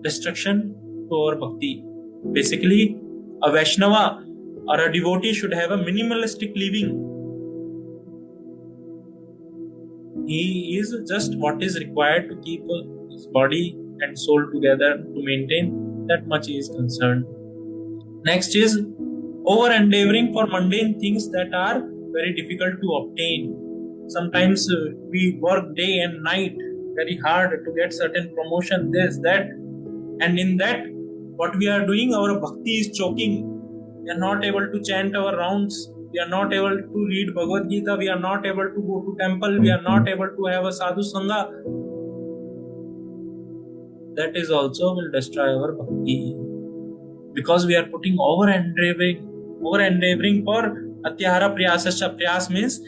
destruction to our bhakti. Basically, a Vaishnava or a devotee should have a minimalistic living. He is just what is required to keep his body and soul together, to maintain that much he is concerned. Next is over endeavoring for mundane things that are very difficult to obtain. Sometimes we work day and night very hard to get certain promotion, this, that, and in that what we are doing, our bhakti is choking. We are not able to chant our rounds. We are not able to read Bhagavad Gita. We are not able to go to temple. We are not able to have a sadhu sangha. That is also will destroy our bhakti, because we are putting over endeavoring for atyahara priyasascha. Priyas means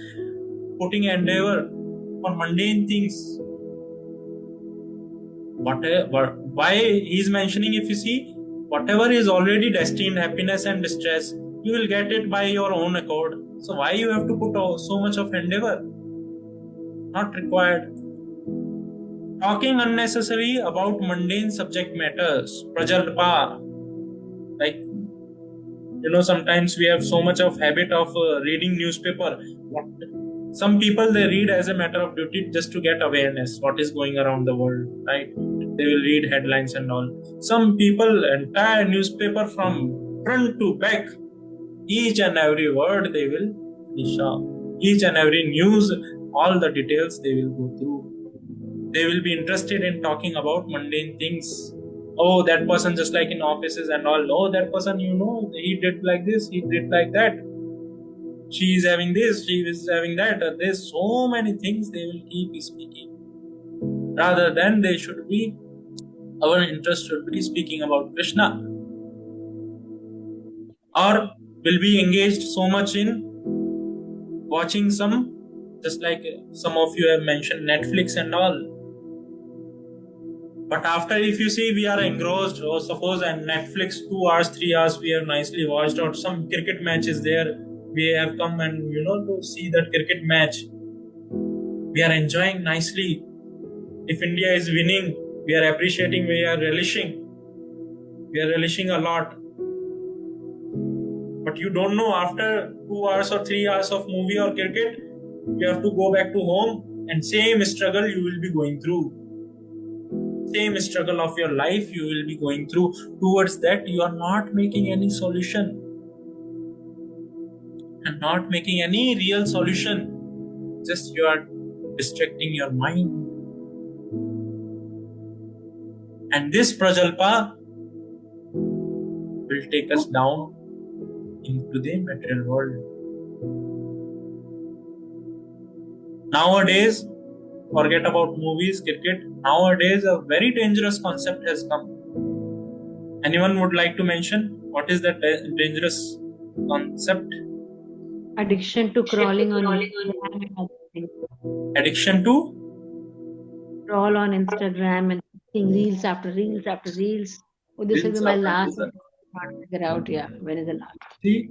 putting endeavor for mundane things. Why he is mentioning, if you see, whatever is already destined, happiness and distress, you will get it by your own accord. So why you have to put so much of endeavor? Not required. Talking unnecessary about mundane subject matters, prajalpa. Like, sometimes we have so much of habit of reading newspaper. Some people, they read as a matter of duty just to get awareness what is going around the world, right? They will read headlines and all. Some people, entire newspaper from front to back, each and every word they will finish off. Each and every news, all the details they will go through. They will be interested in talking about mundane things. Oh, that person, just like in offices and all. Oh, that person, he did like this, he did like that. She is having this, she is having that. There's so many things they will keep speaking. Rather than our interest should be speaking about Krishna. Or will be engaged so much in watching just like some of you have mentioned, Netflix and all. But after, if you see, we are engrossed, or suppose and Netflix 2 hours, 3 hours we have nicely watched, or some cricket match is there, we have come and to see that cricket match. We are enjoying nicely. If India is winning, we are appreciating, we are relishing. We are relishing a lot. But you don't know, after 2 hours or 3 hours of movie or cricket, you have to go back to home, and same struggle you will be going through. Same struggle of your life you will be going through. Towards that, you are not making any solution. And not making any real solution. Just you are distracting your mind. And this prajalpa will take us down into the material world. Nowadays, forget about movies, cricket. Nowadays, a very dangerous concept has come. Anyone would like to mention what is that dangerous concept? Addiction to crawling on Instagram and other things. Addiction to? Crawl on Instagram and seeing reels after reels after reels. Oh, this will be my last. Not figure out, when is the last? See,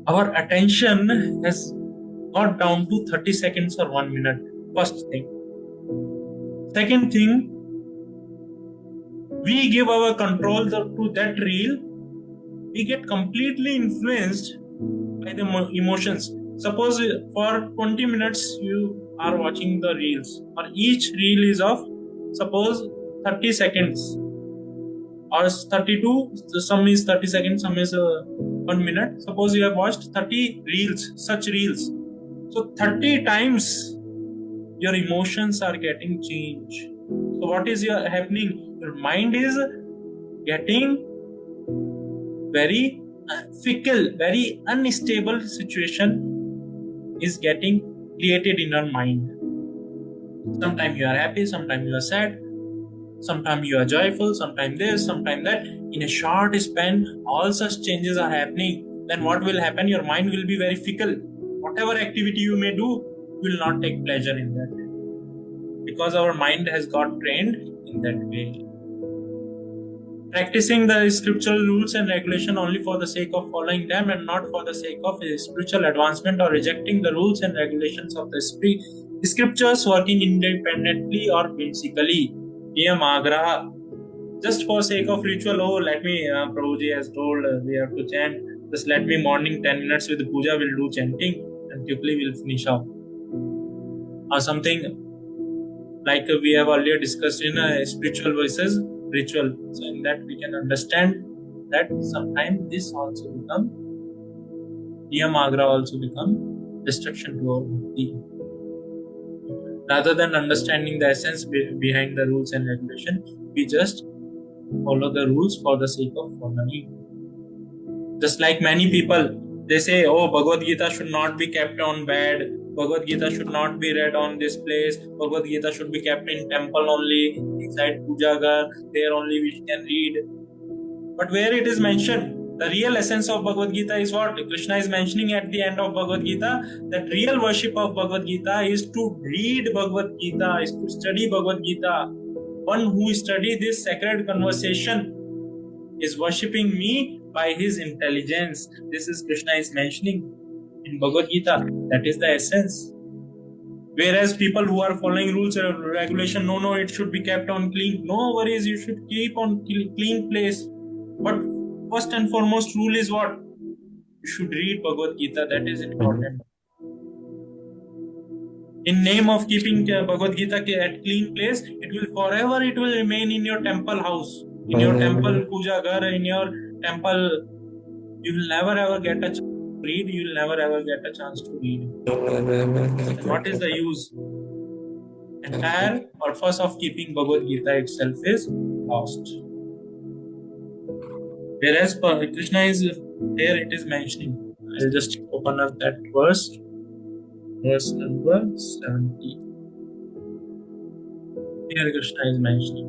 our attention has got down to 30 seconds or 1 minute. First thing. Second thing, we give our control to that reel. We get completely influenced by the emotions. Suppose for 20 minutes you are watching the reels, or each reel is of, suppose, 30 seconds or 32, some is 30 seconds, some is 1 minute. Suppose you have watched 30 reels, such reels. So 30 times your emotions are getting changed. So what is happening? Your mind is getting very fickle, very unstable situation is getting created in your mind. Sometimes you are happy, sometimes you are sad, sometimes you are joyful, sometimes this, sometimes that. In a short span, all such changes are happening. then what will happen? Your mind will be very fickle. Whatever activity you may do, you will not take pleasure in that, because our mind has got trained in that way. Practicing the scriptural rules and regulation only for the sake of following them and not for the sake of spiritual advancement, or rejecting the rules and regulations of the scriptures, working independently or whimsically. Niyam agraha. Just for sake of ritual, oh, let me, Prabhuji has told we have to chant, just let me morning 10 minutes with puja, we'll do chanting and quickly we'll finish off. Or something like we have earlier discussed in spiritual versus ritual. So in that we can understand that sometimes this also become, niyamagra also become destruction to our bhakti. Rather than understanding the essence behind the rules and regulation, we just follow the rules for the sake of following. Just like many people, they say, oh, Bhagavad Gita should not be kept on bed, Bhagavad Gita should not be read on this place, Bhagavad Gita should be kept in temple only, inside puja gar, there only we can read. But where it is mentioned, the real essence of Bhagavad Gita is what Krishna is mentioning at the end of Bhagavad Gita, that real worship of Bhagavad Gita is to read Bhagavad Gita, is to study Bhagavad Gita. One who studies this sacred conversation is worshipping me by his intelligence. This is Krishna is mentioning in Bhagavad Gita. That is the essence. Whereas people who are following rules and regulation, no, it should be kept on clean. No worries, you should keep on clean place. But first and foremost rule is what? You should read Bhagavad Gita. That is important. In name of keeping Bhagavad Gita at clean place, it will remain in your temple house, in your temple puja gar, in your temple. You will never ever get a chance to read. You will never ever get a chance to read. And what is the use? Entire purpose of keeping Bhagavad Gita itself is lost. Whereas Krishna is here, it is mentioning. I'll just open up that verse. Verse number 70. Here Krishna is mentioning,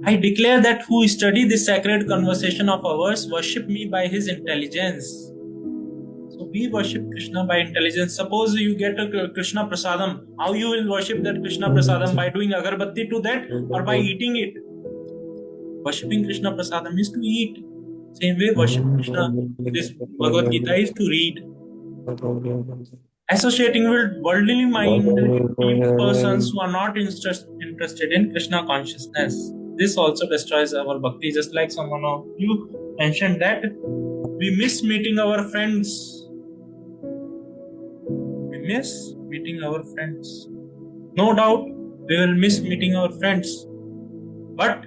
I declare that who study this sacred conversation of ours worship me by his intelligence. So we worship Krishna by intelligence. Suppose you get a Krishna prasadam. How you will worship that Krishna prasadam? By doing agarbatti to that or by eating it? Worshipping Krishna prasadam is to eat. Same way worship Krishna, this Bhagavad Gita is to read. Associating with worldly mind persons who are not interested in Krishna consciousness. This also destroys our bhakti. Just like someone of you mentioned that we miss meeting our friends. We miss meeting our friends. No doubt we will miss meeting our friends. But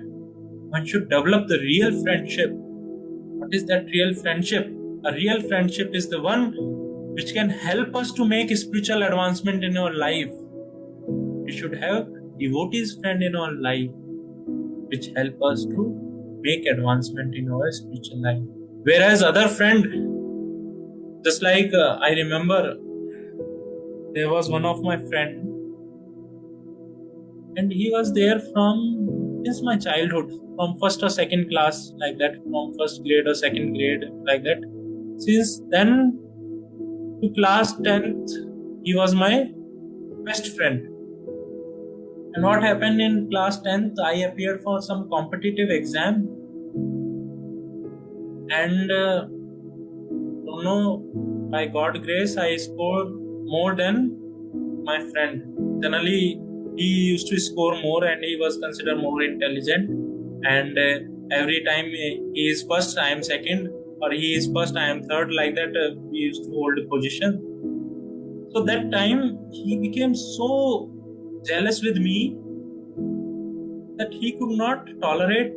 one should develop the real friendship. What is that real friendship? A real friendship is the one which can help us to make spiritual advancement in our life. We should have devotees friend in our life which help us to make advancement in our spiritual life. Whereas other friend, just like I remember there was one of my friend and he was there from since my childhood, from first or second class, like that, from first grade or second grade, like that. Since then to class 10th, he was my best friend. And what happened in class 10th, I appeared for some competitive exam. And don't know, by God's grace, I scored more than my friend. Generally, he used to score more and he was considered more intelligent. And every time he is first, I am second. Or he is first, I am third, like that we used to hold a position. So that time he became so jealous with me that he could not tolerate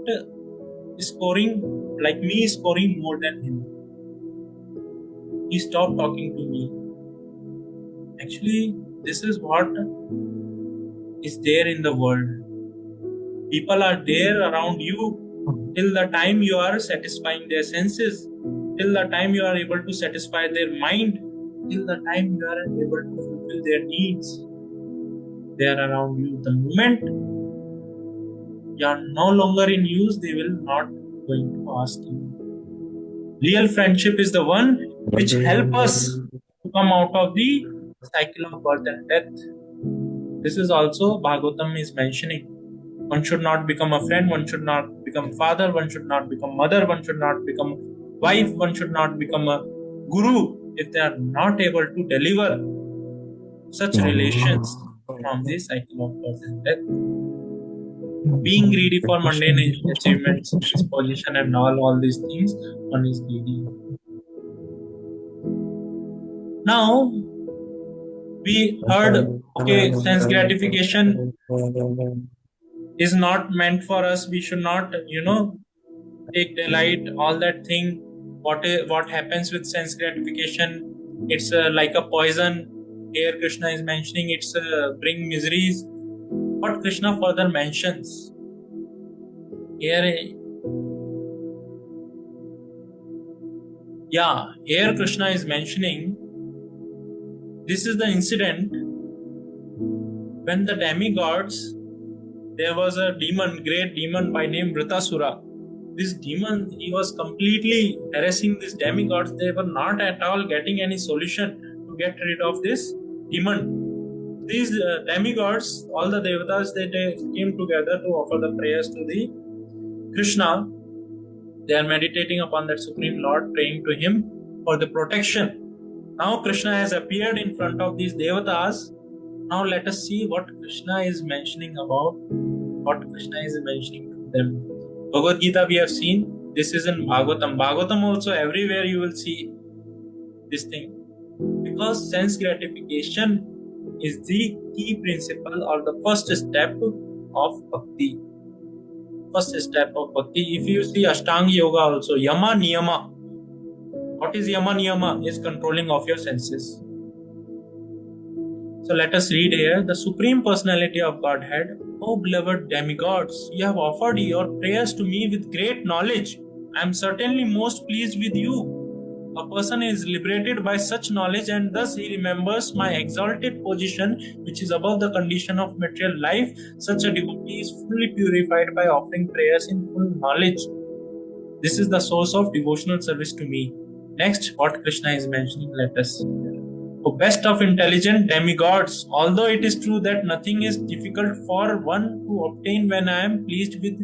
scoring, like me scoring more than him. He stopped talking to me. Actually, this is what is there in the world. People are there around you till the time you are satisfying their senses, till the time you are able to satisfy their mind, till the time you are able to fulfill their needs. They are around you. The moment you are no longer in use, they will not going to ask you. Real friendship is the one which help us to come out of the cycle of birth and death. This is also Bhagavatam is mentioning. One should not become a friend, one should not become father, one should not become mother, one should not become wife, one should not become a guru if they are not able to deliver such relations from the cycle of birth and death. Being greedy for mundane achievements, this position and all these things, one is greedy. Now, we heard, okay, sense gratification is not meant for us. We should not, take delight, all that thing. What happens with sense gratification? It's like a poison. Here Krishna is mentioning it's bring miseries. What Krishna further mentions here, here Krishna is mentioning this is the incident when the demigods, there was a demon, great demon by name Vritasura. This demon, he was completely harassing these demigods. They were not at all getting any solution to get rid of this demon. These demigods, all the devatas, they came together to offer the prayers to the Krishna. They are meditating upon that Supreme Lord, praying to him for the protection. Now Krishna has appeared in front of these devatas. Now let us see what Krishna is mentioning about, what Krishna is mentioning to them. Bhagavad Gita we have seen, this is in Bhagavatam. Bhagavatam also, everywhere you will see this thing. Because sense gratification is the key principle or the first step of bhakti. First step of bhakti. If you see Ashtanga Yoga also, Yama Niyama. What is Yama Niyama? Is controlling of your senses. So let us read here. The Supreme Personality of Godhead, O beloved demigods, you have offered your prayers to me with great knowledge. I am certainly most pleased with you. A person is liberated by such knowledge and thus he remembers my exalted position which is above the condition of material life. Such a devotee is fully purified by offering prayers in full knowledge. This is the source of devotional service to me. Next, what Krishna is mentioning, let us see. O best of intelligent demigods, although it is true that nothing is difficult for one to obtain when I am pleased with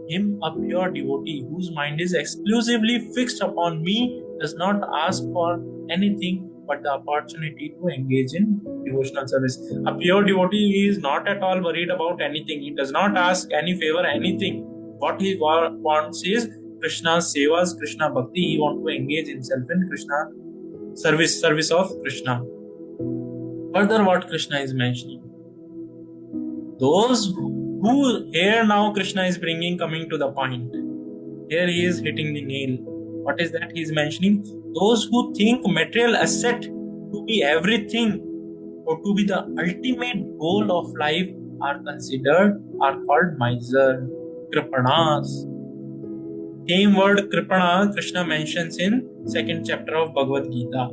him, a pure devotee whose mind is exclusively fixed upon me does not ask for anything but the opportunity to engage in devotional service. A pure devotee is not at all worried about anything. He does not ask any favor, anything. What he wants is Krishna's sevas, Krishna bhakti. He wants to engage himself in Krishna service of Krishna. Further, what Krishna is mentioning, those who, here now Krishna is coming to the point. Here he is hitting the nail. What is that he is mentioning? Those who think material asset to be everything or to be the ultimate goal of life are called miser, kripanas. Same word kripana Krishna mentions in 2nd chapter of Bhagavad Gita.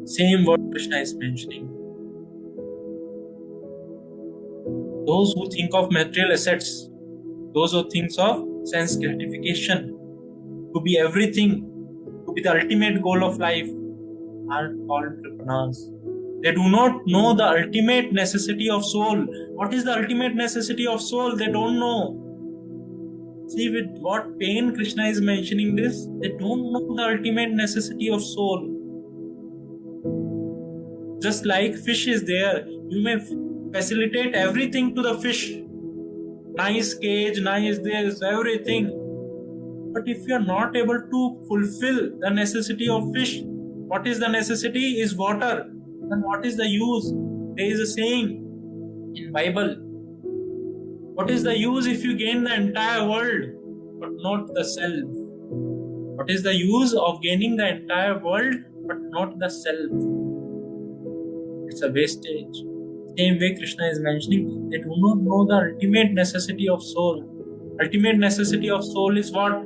Same word Krishna is mentioning. Those who think of material assets, those who think of sense gratification to be everything, to be the ultimate goal of life, are called kripanas. They do not know the ultimate necessity of soul. What is the ultimate necessity of soul? They don't know. See with what pain Krishna is mentioning this. They don't know the ultimate necessity of soul. Just like fish is there, you may facilitate everything to the fish. Nice cage, nice this, everything. But if you are not able to fulfill the necessity of fish, what is the necessity? Is water. Then what is the use? There is a saying in Bible. What is the use if you gain the entire world but not the self? What is the use of gaining the entire world but not the self? It's a wastage. Same way Krishna is mentioning, they do not know the ultimate necessity of soul. Ultimate necessity of soul is what?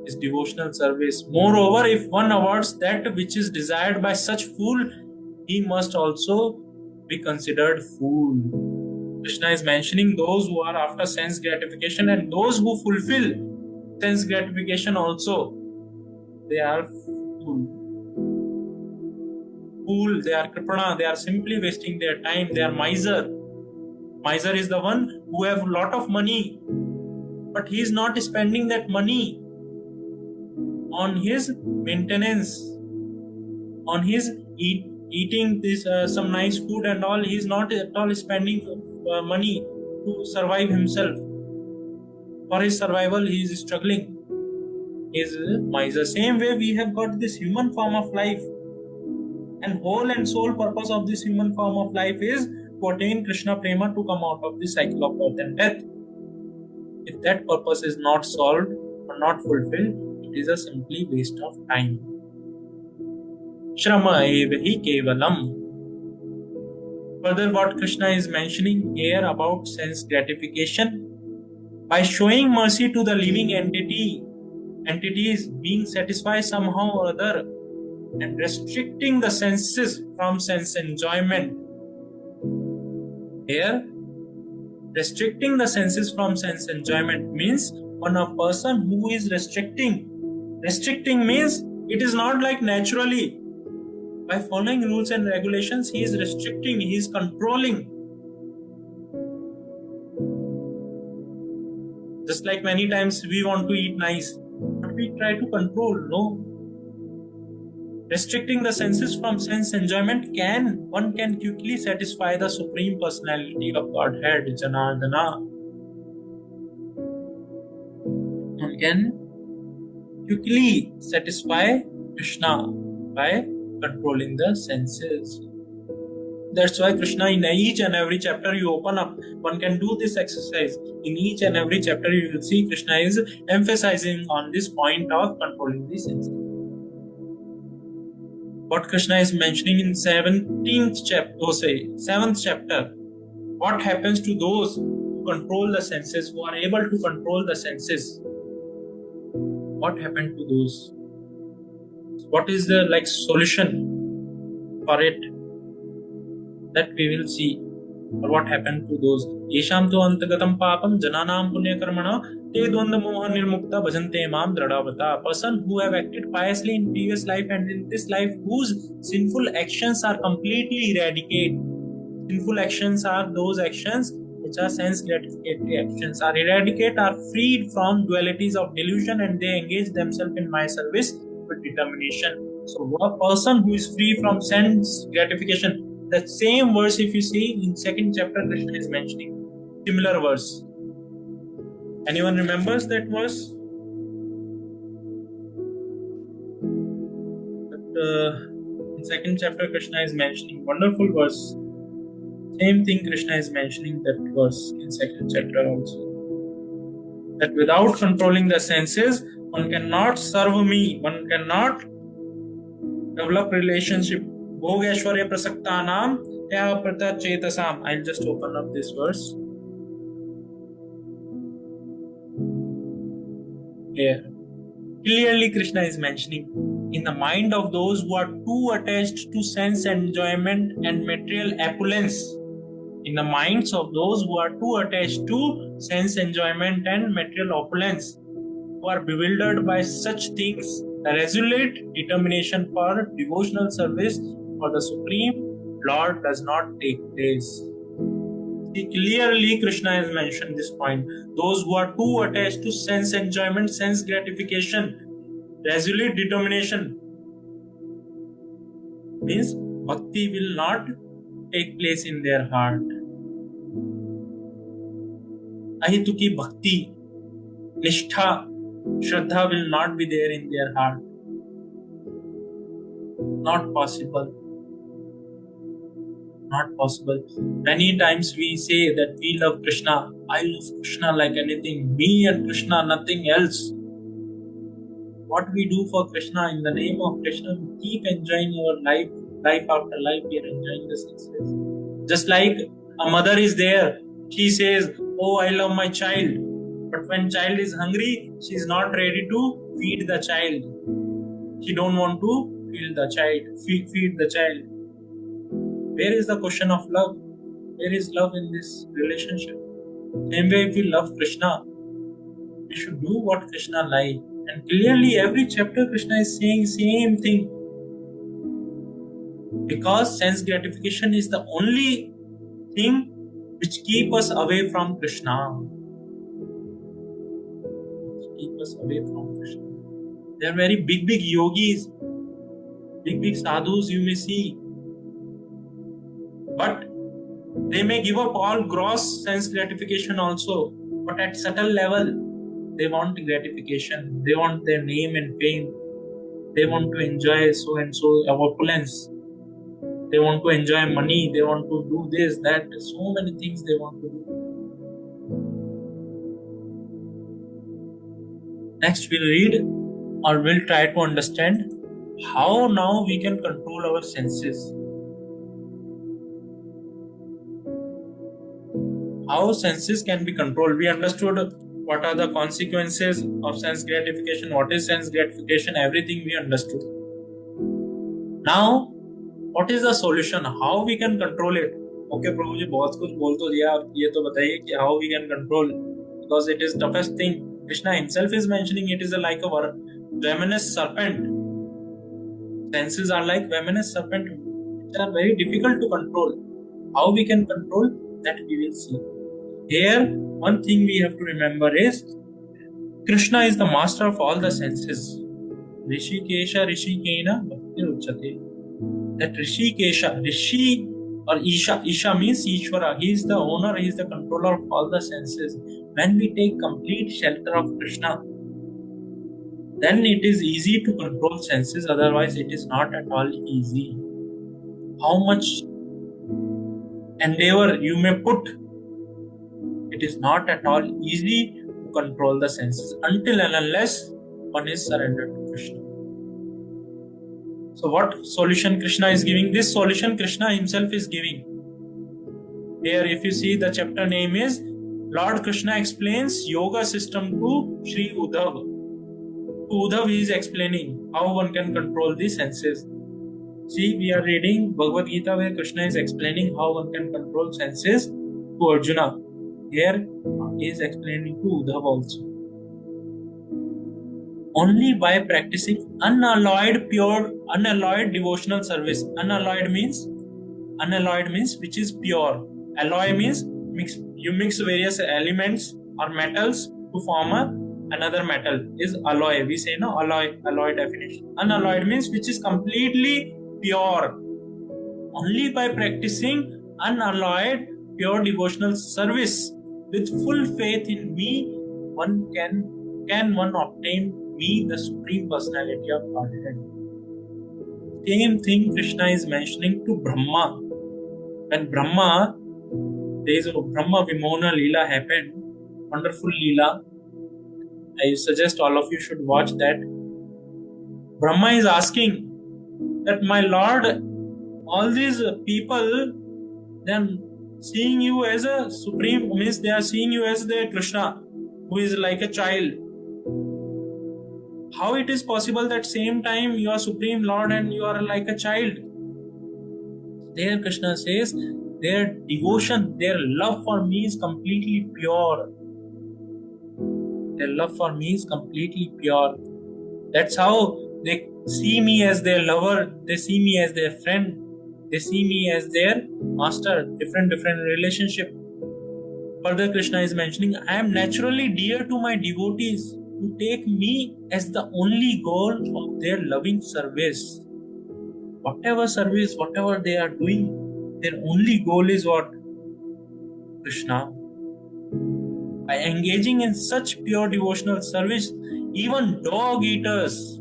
Is devotional service. Moreover, if one awards that which is desired by such fool, he must also be considered fool. Krishna is mentioning those who are after sense gratification and those who fulfill sense gratification also. They are fool. They are kripana, they are simply wasting their time, they are miser. Miser is the one who have a lot of money, but he is not spending that money on his maintenance, on his eating this some nice food and all. He is not at all spending money to survive himself. For his survival, he is struggling. He is miser. Same way, we have got this human form of life, and whole and sole purpose of this human form of life is to attain Krishna Prema, to come out of the cycle of birth and death. If that purpose is not solved or not fulfilled, it is a simply waste of time. Shrama eva hi kevalam. Further, what Krishna is mentioning here about sense gratification, by showing mercy to the living entities being satisfied somehow or other, and restricting the senses from sense enjoyment. Here, restricting the senses from sense enjoyment means when a person who is restricting means it is not like naturally. By following rules and regulations, he is restricting, he is controlling. Just like many times we want to eat nice, but we try to control, no. Restricting the senses from sense enjoyment one can quickly satisfy the Supreme Personality of Godhead, Janardana. One can quickly satisfy Krishna by controlling the senses. That's why Krishna, in each and every chapter you open up, one can do this exercise. In each and every chapter you will see Krishna is emphasizing on this point of controlling the senses. What Krishna is mentioning in 7th chapter, what happens to those who control the senses, who are able to control the senses? What happened to those? What is the solution for it? That we will see. Or what happened to those? Yesham tu antagatam papam jananam punya karmana te dvanda moha nirmukta bhajante mam dradavata. A person who have acted piously in previous life and in this life, whose sinful actions are completely eradicated. Sinful actions are those actions which are sense gratificatory actions, are eradicated, are freed from dualities of delusion, and they engage themselves in my service with determination. So a person who is free from sense gratification, that same verse, if you see in 2nd chapter, Krishna is mentioning similar verse. Anyone remembers that verse? In 2nd chapter, Krishna is mentioning wonderful verse. Same thing Krishna is mentioning that verse in 2nd chapter also. That without controlling the senses, one cannot serve me. One cannot develop relationship. Bhogeshwarya prasaktanam prata chetasam. I'll just open up this verse. Here. Clearly Krishna is mentioning, in the mind of those who are too attached to sense enjoyment and material opulence, in the minds of those who are too attached to sense enjoyment and material opulence, who are bewildered by such things, a resolute determination for devotional service for the Supreme Lord does not take place. See, clearly Krishna has mentioned this point. Those who are too attached to sense enjoyment, sense gratification, resolute determination, means bhakti will not take place in their heart. Ahituki bhakti, nishtha, shraddha will not be there in their heart. Not possible. Not possible. Many times we say that we love Krishna. I love Krishna like anything. Me and Krishna, nothing else. What we do for Krishna, in the name of Krishna, we keep enjoying our life. Life after life, we are enjoying the senses. Just like a mother is there. She says, oh, I love my child. But when child is hungry, she is not ready to feed the child. She don't want to feed the child. Where is the question of love? Where is love in this relationship? Same way, if we love Krishna, We should do what Krishna likes. And clearly every chapter Krishna is saying same thing. Because sense gratification is the only thing which keep us away from Krishna. Keep us away from Krishna. They are very big yogis, big sadhus you may see. But they may give up all gross sense gratification also. But at subtle level, they want gratification. They want their name and fame. They want to enjoy so and so opulence. They want to enjoy money. They want to do this, that. So many things they want to do. Next, we'll read or we'll try to understand how now we can control our senses. How senses can be controlled. We understood what are the consequences of sense gratification, what is sense gratification, everything we understood. Now, what is the solution? How we can control it? Okay, Prabhu ji, बहुत कुछ बोल तो दिया, आप ये तो बताइए कि how we can control, because it is toughest thing. Krishna himself is mentioning it is like a venomous serpent. Senses are like venomous serpent, which are very difficult to control. How we can control that we will see. Here, one thing we have to remember is Krishna is the master of all the senses. Rishikesha Rishikena Bhakti Uchate. That Rishikesha, Rishi or Isha means Ishvara. He is the owner, he is the controller of all the senses. When we take complete shelter of Krishna, then it is easy to control senses, otherwise it is not at all easy. How much endeavor you may put, it is not at all easy to control the senses until and unless one is surrendered to Krishna. So what solution Krishna is giving? This solution Krishna himself is giving. Here if you see, the chapter name is Lord Krishna explains yoga system to Sri Uddhav. To Uddhav he is explaining how one can control the senses. See, we are reading Bhagavad Gita where Krishna is explaining how one can control senses to Arjuna. Here he is explaining to Uddhav also. Only by practicing unalloyed devotional service. Unalloyed means which is pure. Alloy means you mix various elements or metals to form another metal is alloy. We say no alloy definition. Unalloyed means which is completely pure. Only by practicing unalloyed pure devotional service with full faith in me, one can one obtain me, the Supreme Personality of Godhead. Same thing Krishna is mentioning to Brahma. When Brahma, there is a Brahma Vimona Leela happened, wonderful Leela. I suggest all of you should watch that. Brahma is asking that, my Lord, all these people, they are seeing you as a supreme, means they are seeing you as the Krishna, who is like a child. How it is possible that same time you are Supreme Lord and you are like a child? There Krishna says, their devotion, their love for me is completely pure. Their love for me is completely pure. That's how they see me as their lover, they see me as their friend, they see me as their master, different relationship. Further Krishna is mentioning, I am naturally dear to my devotees who take me as the only goal of their loving service. Whatever service, whatever they are doing, their only goal is what? Krishna. By engaging in such pure devotional service, even dog eaters.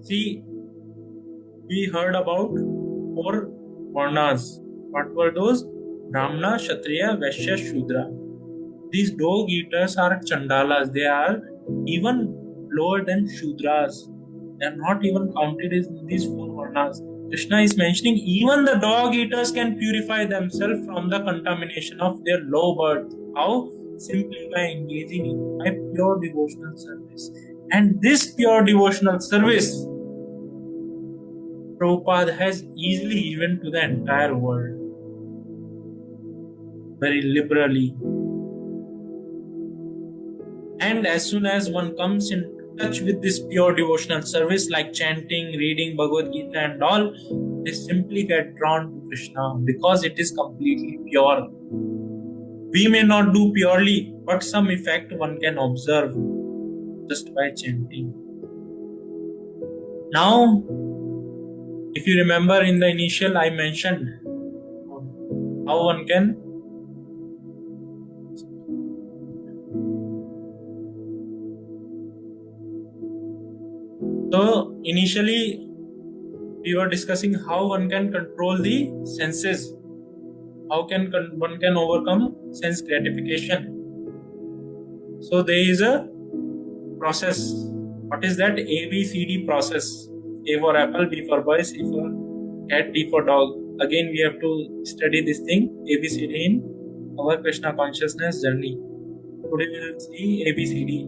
See, we heard about 4 varnas. What were those? Brahmana, Kshatriya, Vaishya, Shudra. These dog eaters are Chandalas. They are even lower than Shudras. They are not even counted in these 4 varnas. Krishna is mentioning even the dog eaters can purify themselves from the contamination of their low birth. How? Simply by engaging in my pure devotional service. And this pure devotional service, Prabhupada has easily given to the entire world. Very liberally. And as soon as one comes in touch with this pure devotional service like chanting, reading Bhagavad Gita and all, they simply get drawn to Krishna because it is completely pure. We may not do purely, but some effect one can observe just by chanting. Now, if you remember in the initial, I mentioned how one can So initially we were discussing how one can control the senses. How can one can overcome sense gratification? So there is a process. What is that? ABCD process. A for apple, B for boy, C for cat, D for dog. Again we have to study this thing ABCD in our Krishna consciousness journey. Today we will see ABCD.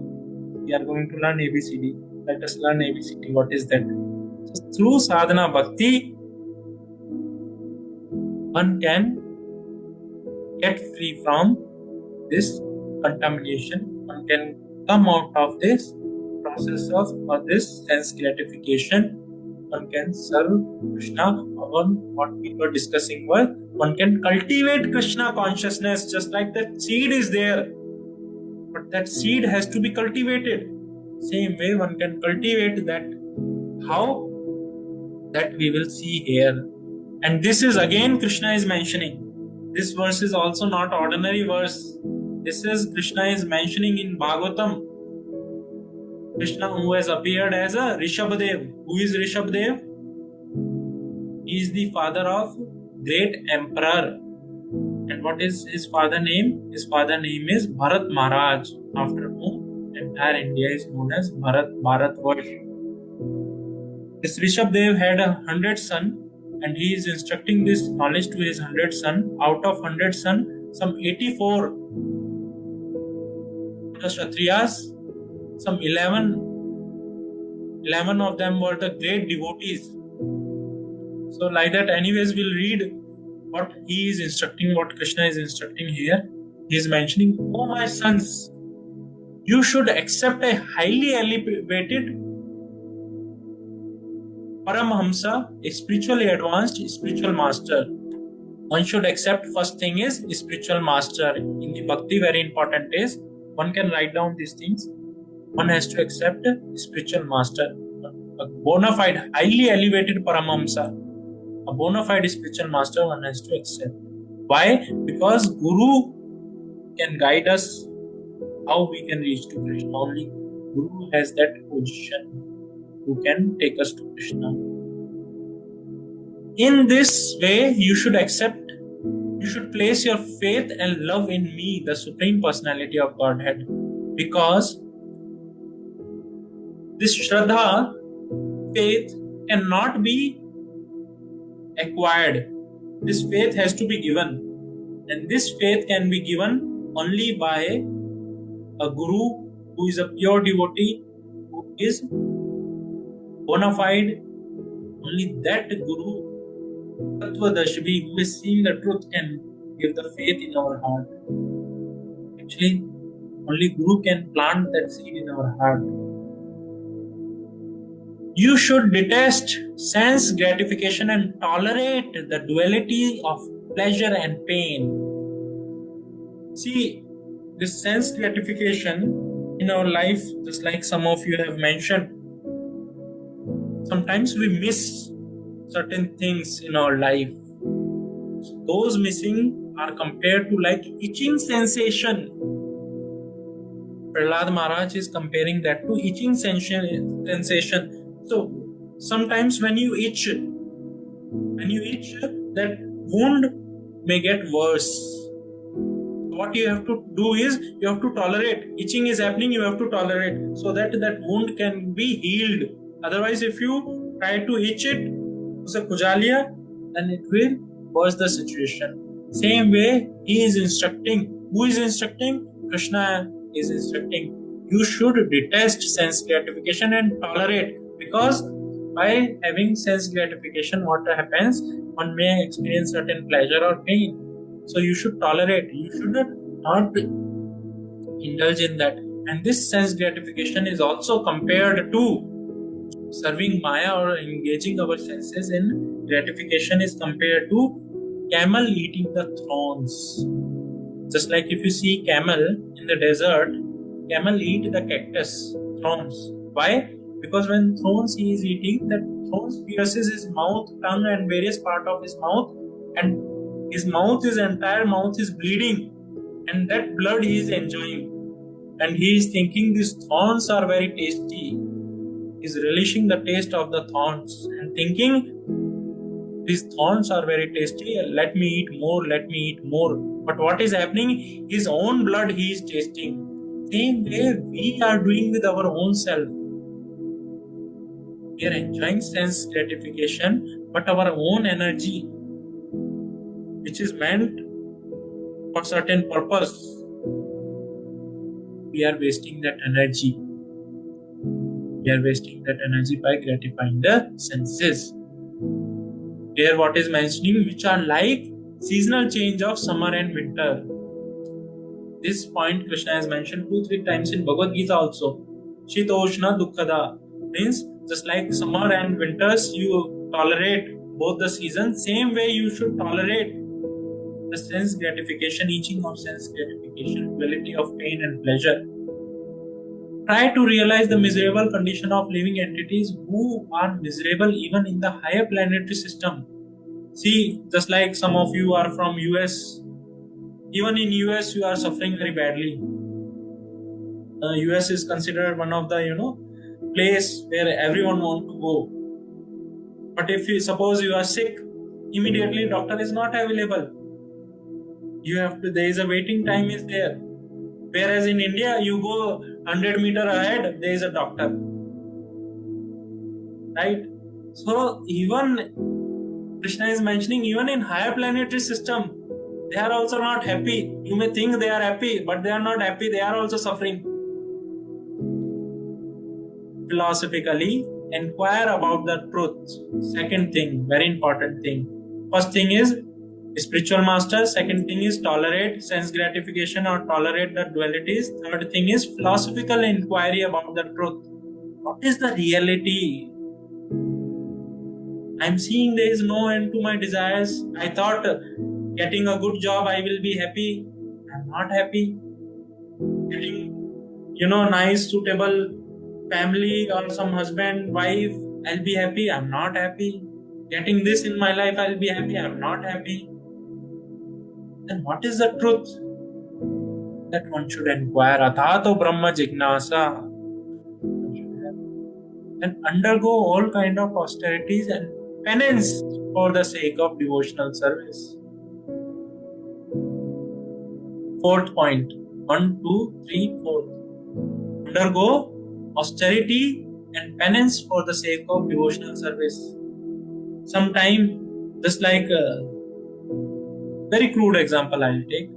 We are going to learn ABCD. Let us learn ABCD. What is that? So through sadhana bhakti, one can get free from this contamination. One can come out of this process of or this sense gratification. One can serve Krishna. What we were discussing was one can cultivate Krishna consciousness just like that seed is there. But that seed has to be cultivated. Same way one can cultivate that. How? That we will see here. And this is again Krishna is mentioning. This verse is also not ordinary verse. This is Krishna is mentioning in Bhagavatam. Krishna who has appeared as a Rishabhadev. Who is Rishabhadev? He is the father of great emperor. And what is his father name? His father name is Bharat Maharaj, after whom entire India is known as Bharatvarsh. This Rishabhadev had 100 sons, and he is instructing this knowledge to his 100 sons. Out of 100 sons, some 84 were Kshatriyas, some 11 of them were the great devotees. So like that, anyways, we'll read what he is instructing, what Krishna is instructing here. He is mentioning, "Oh my sons, you should accept a highly elevated Paramhamsa, a spiritually advanced spiritual master." One should accept, first thing is spiritual master. In the bhakti, very important is, one can write down these things. One has to accept spiritual master, a bona fide, highly elevated Paramhamsa. A bona fide spiritual master one has to accept. Why? Because Guru can guide us how we can reach to Krishna. Only Guru has that position who can take us to Krishna. In this way, you should accept, you should place your faith and love in me, the Supreme Personality of Godhead. Because this Shraddha, faith, cannot be acquired. This faith has to be given. And this faith can be given only by a Guru who is a pure devotee, who is bona fide. Only that Guru, Tattvadashvi, who is seeing the truth, can give the faith in our heart. Actually, only Guru can plant that seed in our heart. You should detest sense gratification and tolerate the duality of pleasure and pain. See, this sense gratification in our life, just like some of you have mentioned, sometimes we miss certain things in our life. Those missing are compared to like itching sensation. Prahlad Maharaj is comparing that to itching sensation. So sometimes when you itch, that wound may get worse. What you have to do is you have to tolerate. Itching is happening, you have to tolerate so that that wound can be healed. Otherwise, if you try to itch it, then it will worse the situation. Same way, he is instructing. Who is instructing? Krishna is instructing. You should detest sense gratification and tolerate. Because by having sense gratification, what happens? One may experience certain pleasure or pain. So you should tolerate. You should not indulge in that. And this sense gratification is also compared to serving Maya or engaging our senses in gratification is compared to camel eating the thorns. Just like if you see camel in the desert, camel eat the cactus thorns. Why? Because when thorns he is eating, that thorns pierces his mouth, tongue and various part of his mouth, and his entire mouth is bleeding, and that blood he is enjoying. And he is thinking these thorns are very tasty. He is relishing the taste of the thorns and thinking these thorns are very tasty. Let me eat more, let me eat more. But what is happening? His own blood he is tasting. Same way we are doing with our own self. We are enjoying sense gratification, but our own energy, which is meant for certain purpose, we are wasting that energy. We are wasting that energy by gratifying the senses. Here what is mentioning, which are like seasonal change of summer and winter. This point Krishna has mentioned 2-3 times in Bhagavad Gita also. Shitoshna Dukkhada means just like summer and winters you tolerate both the seasons, same way you should tolerate the sense gratification, eaching of sense gratification, duality of pain and pleasure. Try to realize the miserable condition of living entities who are miserable even in the higher planetary system. See, just like some of you are from US, even in US you are suffering very badly. US is considered one of the place where everyone want to go. But if you suppose you are sick, immediately doctor is not available. There is a waiting time is there. Whereas in India, you go 100 meter ahead, there is a doctor. Right? So even Krishna is mentioning, even in higher planetary system, they are also not happy. You may think they are happy, but they are not happy. They are also suffering. Philosophically, inquire about the truth. Second thing, very important thing. First thing is spiritual master. Second thing is tolerate sense gratification or tolerate the dualities. Third thing is philosophical inquiry about the truth. What is the reality? I'm seeing there is no end to my desires. I thought getting a good job I will be happy. I'm not happy. Getting nice suitable family or some husband, wife, I'll be happy. I'm not happy. Getting this in my life, I'll be happy. I'm not happy. Then what is the truth? That one should inquire. Athato Brahma Jignasa. And undergo all kind of austerities and penance for the sake of devotional service. Fourth point. 1, 2, 3, 4. Undergo austerity and penance for the sake of devotional service. Sometime, just like a very crude example I'll take.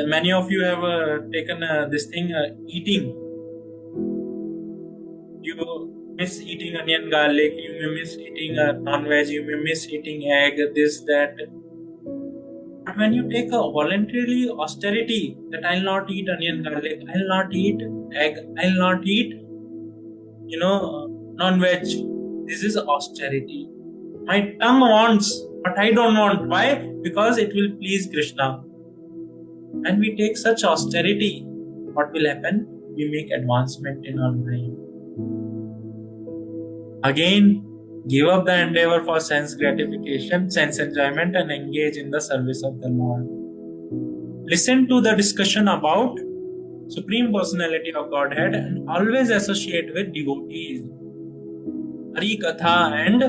Many of you have taken this thing, eating. You miss eating onion garlic, you may miss eating non-veg, you may miss eating egg, this, that. But when you take a voluntarily austerity, that I'll not eat onion garlic, I'll not eat egg, I'll not eat, non-veg. This is austerity. My tongue wants, but I don't want. Why? Because it will please Krishna. And we take such austerity, what will happen? We make advancement in our mind. Again, give up the endeavor for sense gratification, sense enjoyment, and engage in the service of the Lord. Listen to the discussion about Supreme Personality of Godhead and always associate with devotees. Hari Katha and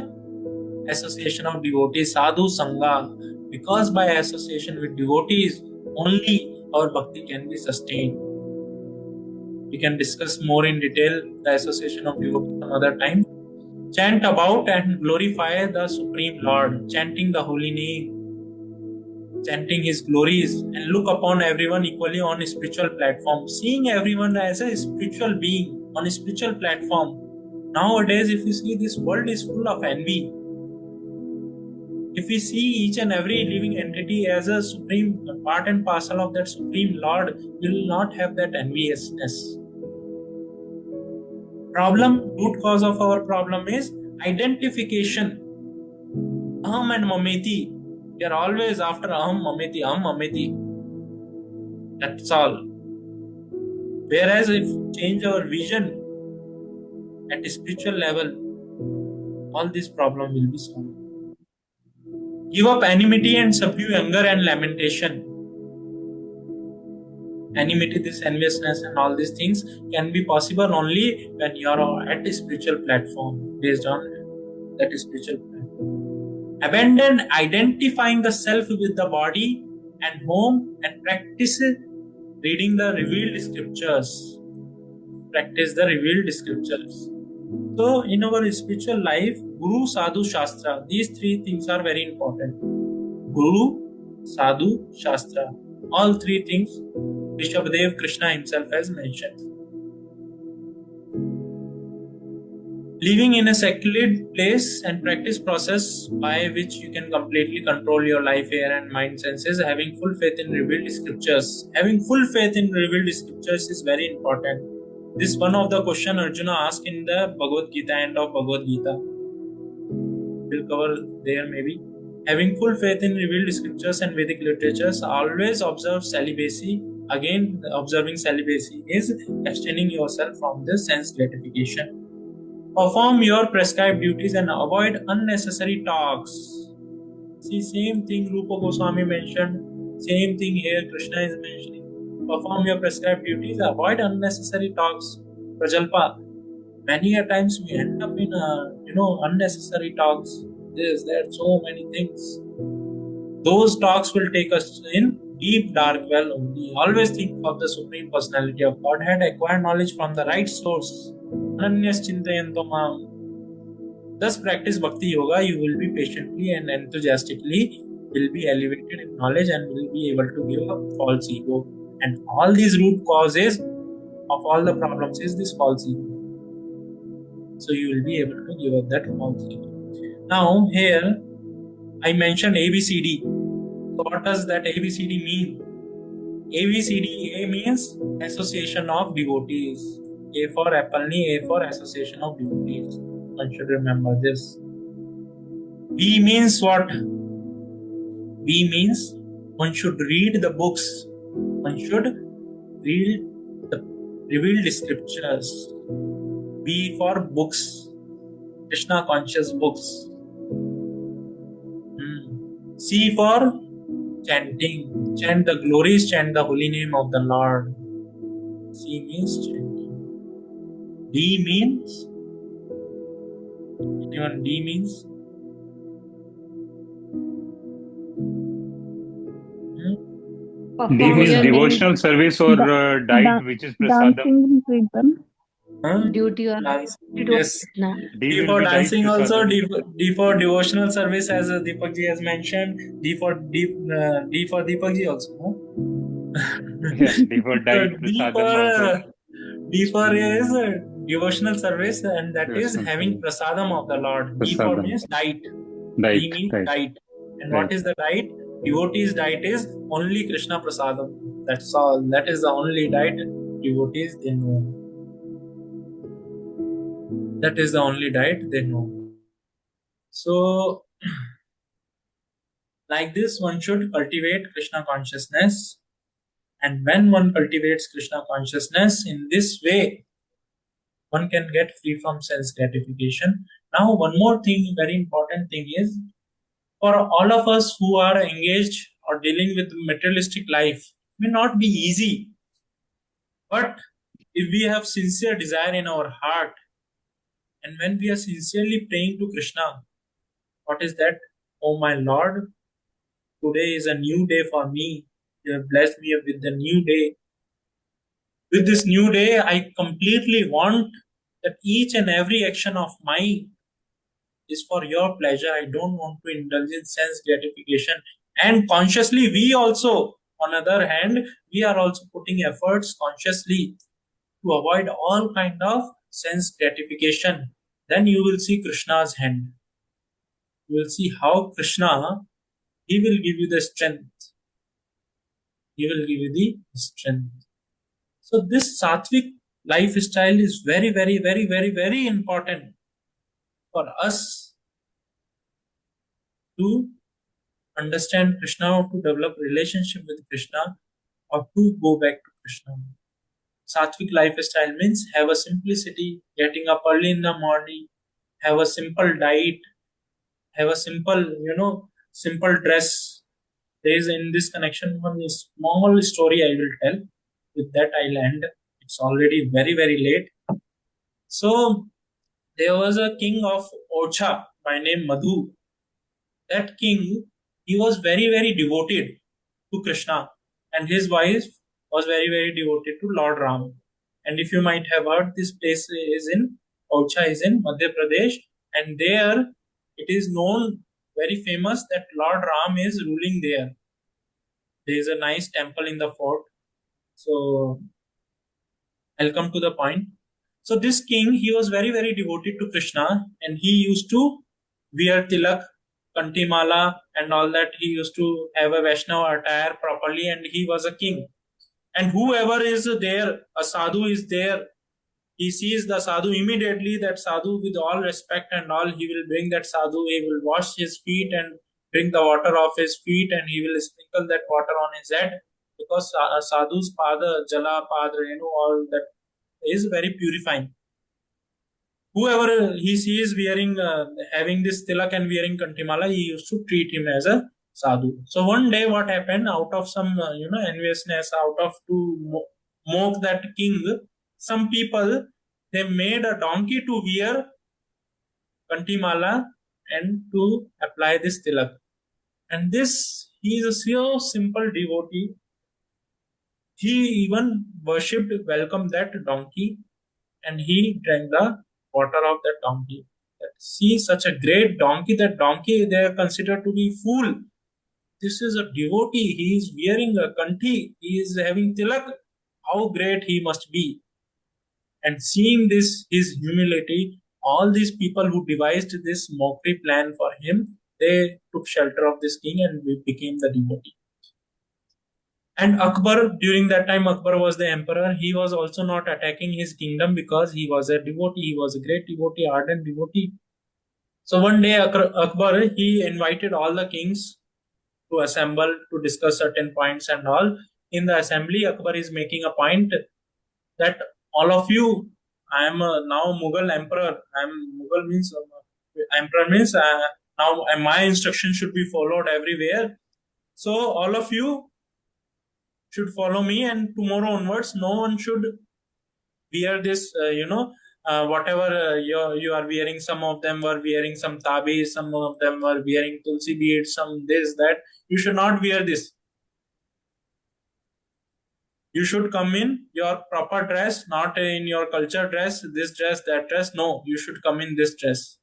association of devotees, sadhu sangha, because by association with devotees, only our bhakti can be sustained. We can discuss more in detail the association of devotees another time. Chant about and glorify the Supreme Lord, chanting the holy name, chanting His glories, and look upon everyone equally on a spiritual platform, seeing everyone as a spiritual being on a spiritual platform. Nowadays, if you see, this world is full of envy. If we see each and every living entity as a supreme part and parcel of that supreme Lord, we will not have that enviousness. Root cause of our problem is identification. Aham and mameti. We are always after aham mameti. That's all. Whereas if change our vision at a spiritual level, all these problems will be solved. Give up enmity and subdue anger and lamentation. Enmity, this enviousness and all these things can be possible only when you are at a spiritual platform, based on that spiritual platform. Abandon identifying the self with the body and home and practice reading the revealed scriptures. Practice the revealed scriptures. So in our spiritual life, Guru, Sadhu, Shastra, these three things are very important. Guru, Sadhu, Shastra. All three things Rishabhadev Krishna himself has mentioned. Living in a secluded place and practice process by which you can completely control your life, air and mind senses, having full faith in revealed scriptures. Having full faith in revealed scriptures is very important. This one of the question Arjuna asked in the Bhagavad Gita, end of Bhagavad Gita. We'll cover there maybe. Having full faith in revealed scriptures and Vedic literatures, always observe celibacy. Again, observing celibacy is abstaining yourself from the sense gratification. Perform your prescribed duties and avoid unnecessary talks. See, same thing Rupa Goswami mentioned, same thing here Krishna is mentioning. Perform your prescribed duties, avoid unnecessary talks. Prajalpa, many a times we end up in unnecessary talks. This, that, so many things. Those talks will take us in deep dark well only. Always think of the Supreme Personality of Godhead, acquire knowledge from the right source. Ananyas chintayanto mam. Thus practice Bhakti Yoga, you will be patiently and enthusiastically will be elevated in knowledge and will be able to give up false ego. And all these root causes of all the problems is this false ego. So you will be able to give up that false ego. Now here I mentioned ABCD. So what does that ABCD mean? ABCD, A means association of devotees. A for Appalni, A for association of devotees. One should remember this. B means what? B means one should read the books. One should read the revealed scriptures. B for books. Krishna conscious books. C for chanting. Chant the glories, chant the holy name of the Lord. C means chanting. D means? Anyone D means? D means devotional service or diet, which is prasadam. Duty or Yes. D for dancing also. D for devotional service, as Deepak ji has mentioned. D for Deepak ji also. Yeah, D for diet, prasadam also. D for is devotional service, and that is having prasadam of the Lord. D for means diet. D means diet. And what is the diet? Devotees' diet is only Krishna prasadam. That's all. That is the only diet devotees they know. That is the only diet they know. So, like this, one should cultivate Krishna consciousness. And when one cultivates Krishna consciousness in this way, one can get free from sense gratification. Now, one more thing, very important thing is, for all of us who are engaged or dealing with materialistic life, may not be easy. But if we have sincere desire in our heart, and when we are sincerely praying to Krishna, what is that? Oh my Lord, today is a new day for me. You have blessed me with the new day. With this new day, I completely want that each and every action of mine is for your pleasure. I don't want to indulge in sense gratification. And consciously, we also, on the other hand, we are also putting efforts consciously to avoid all kind of sense gratification. Then you will see Krishna's hand. you will see how Krishna, he will give you the strength. He will give you the strength. So this sattvic lifestyle is very, very, very, very, very important for us to understand Krishna or to develop relationship with Krishna or to go back to Krishna. Sattvic lifestyle means have a simplicity, getting up early in the morning, have a simple diet, have a simple, simple dress. There is in this connection one small story I will tell. With that I'll end. It's already very, very late. So there was a king of Ocha by name Madhu. That king, he was very, very devoted to Krishna, and his wife was very, very devoted to Lord Ram. And if you might have heard, this place is in Ocha, is in Madhya Pradesh, and there it is known very famous that Lord Ram is ruling there. There is a nice temple in the fort. So I'll come to the point. So this king, he was very, very devoted to Krishna, and he used to wear tilak, kantimala, and all that. He used to have a Vaishnava attire properly, and he was a king. And whoever is there, a sadhu is there, he sees the sadhu immediately. That sadhu, with all respect and all, he will bring that sadhu, he will wash his feet and bring the water off his feet, and he will sprinkle that water on his head, because a sadhu's pada, jala, padra, all that is very purifying. Whoever he sees wearing, having this tilak and wearing kantimala, he used to treat him as a sadhu. So one day, what happened? Out of some, enviousness, out of to mock that king, some people, they made a donkey to wear kantimala and to apply this tilak. And this, he is a so simple devotee. He even worshipped, welcomed that donkey, and he drank the water of that donkey. See, such a great donkey, that donkey they are considered to be fool. This is a devotee, he is wearing a kanti, he is having tilak. How great he must be. And seeing this, his humility, all these people who devised this mockery plan for him, they took shelter of this king and became the devotee. And Akbar, during that time, Akbar was the emperor. He was also not attacking his kingdom because he was a devotee. He was a great devotee, ardent devotee. So one day, Akbar, he invited all the kings to assemble to discuss certain points and all. In the assembly, Akbar is making a point that all of you, I am now Mughal emperor. Mughal means emperor means now my instruction should be followed everywhere. So all of you should follow me, and tomorrow onwards, no one should wear this, whatever you are wearing. Some of them were wearing some tabi, some of them were wearing tulsi beads, some this, that. You should not wear this. You should come in your proper dress, not in your culture dress, this dress, that dress. No, you should come in this dress.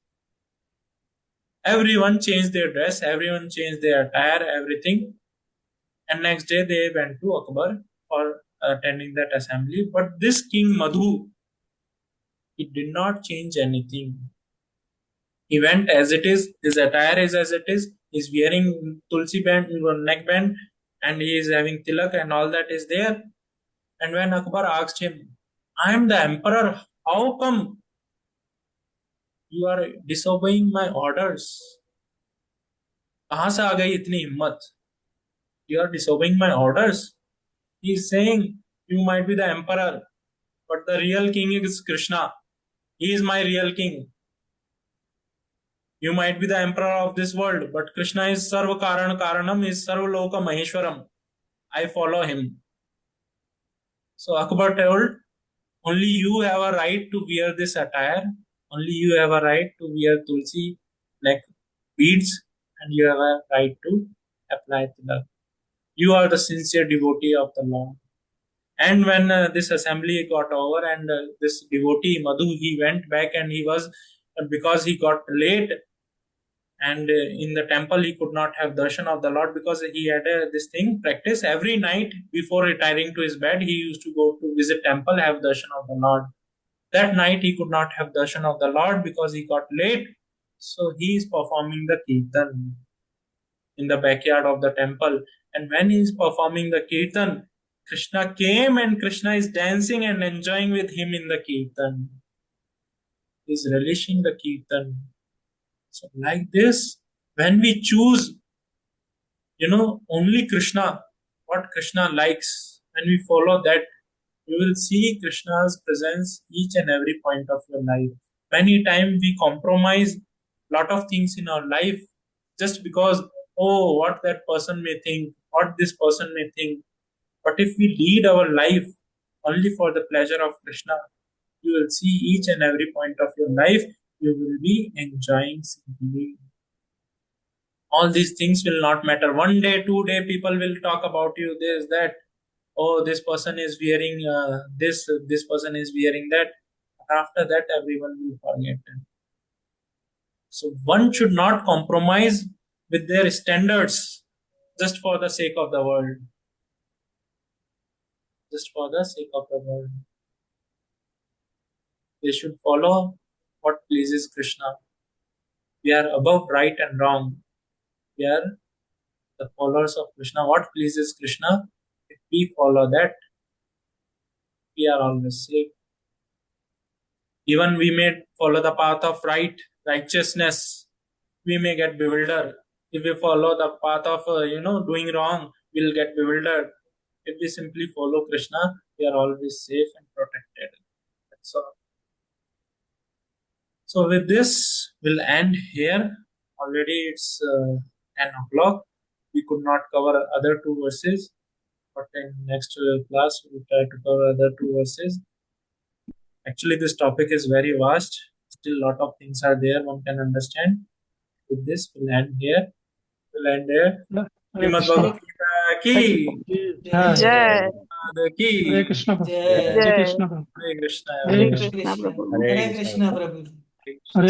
Everyone changed their dress, everyone changed their attire, everything. And next day they went to Akbar for attending that assembly. But this king Madhu, he did not change anything. He went as it is. His attire is as it is. He's wearing tulsi band, neckband, and he is having tilak and all that is there. And when Akbar asked him, I am the emperor, how come you are disobeying my orders? कहाँ से आ गई इतनी हिम्मत? You are disobeying my orders. He is saying, you might be the emperor, but the real king is Krishna. He is my real king. You might be the emperor of this world, but Krishna is Sarva Karan Karanam, is Sarva Loka Maheshwaram. I follow him. So Akbar told, only you have a right to wear this attire. Only you have a right to wear tulsi like beads, and you have a right to apply tilak. You are the sincere devotee of the Lord. And when this assembly got over, and this devotee Madhu, he went back, and he was, because he got late, and in the temple he could not have darshan of the Lord, because he had this thing practice every night before retiring to his bed. He used to go to visit temple, have darshan of the Lord. That night he could not have darshan of the Lord because he got late. So he is performing the kirtan in the backyard of the temple. And when he is performing the kirtan, Krishna came and Krishna is dancing and enjoying with him in the kirtan. He is relishing the kirtan. So like this, when we choose, only Krishna, what Krishna likes, when we follow that, you will see Krishna's presence each and every point of your life. Many times we compromise lot of things in our life just because, what that person may think, what this person may think. But if we lead our life only for the pleasure of Krishna, you will see each and every point of your life, you will be enjoying simply. All these things will not matter. One day, 2 day, people will talk about you, this, that. Oh, this person is wearing this person is wearing that. After that, everyone will forget it. So one should not compromise with their standards just for the sake of the world. Just for the sake of the world. They should follow what pleases Krishna. We are above right and wrong. We are the followers of Krishna. What pleases Krishna, if we follow that, we are always safe. Even we may follow the path of righteousness, we may get bewildered. If we follow the path of doing wrong, we'll get bewildered. If we simply follow Krishna, we are always safe and protected. That's all. So with this, we'll end here. Already it's 10 o'clock. We could not cover other two verses, but in next class we'll try to cover other two verses. Actually, this topic is very vast. Still, a lot of things are there one can understand. With this, we'll end here. Hare Srimad Krishna. Bhagavad Gita ki, Jai. ki. Hare Krishna. Jai. Hare Krishna. Hare Krishna. Hare Hare Krishna. Krishna, Prabhu. Hare Hare Krishna. Krishna, Prabhu. Hare Krishna. Hare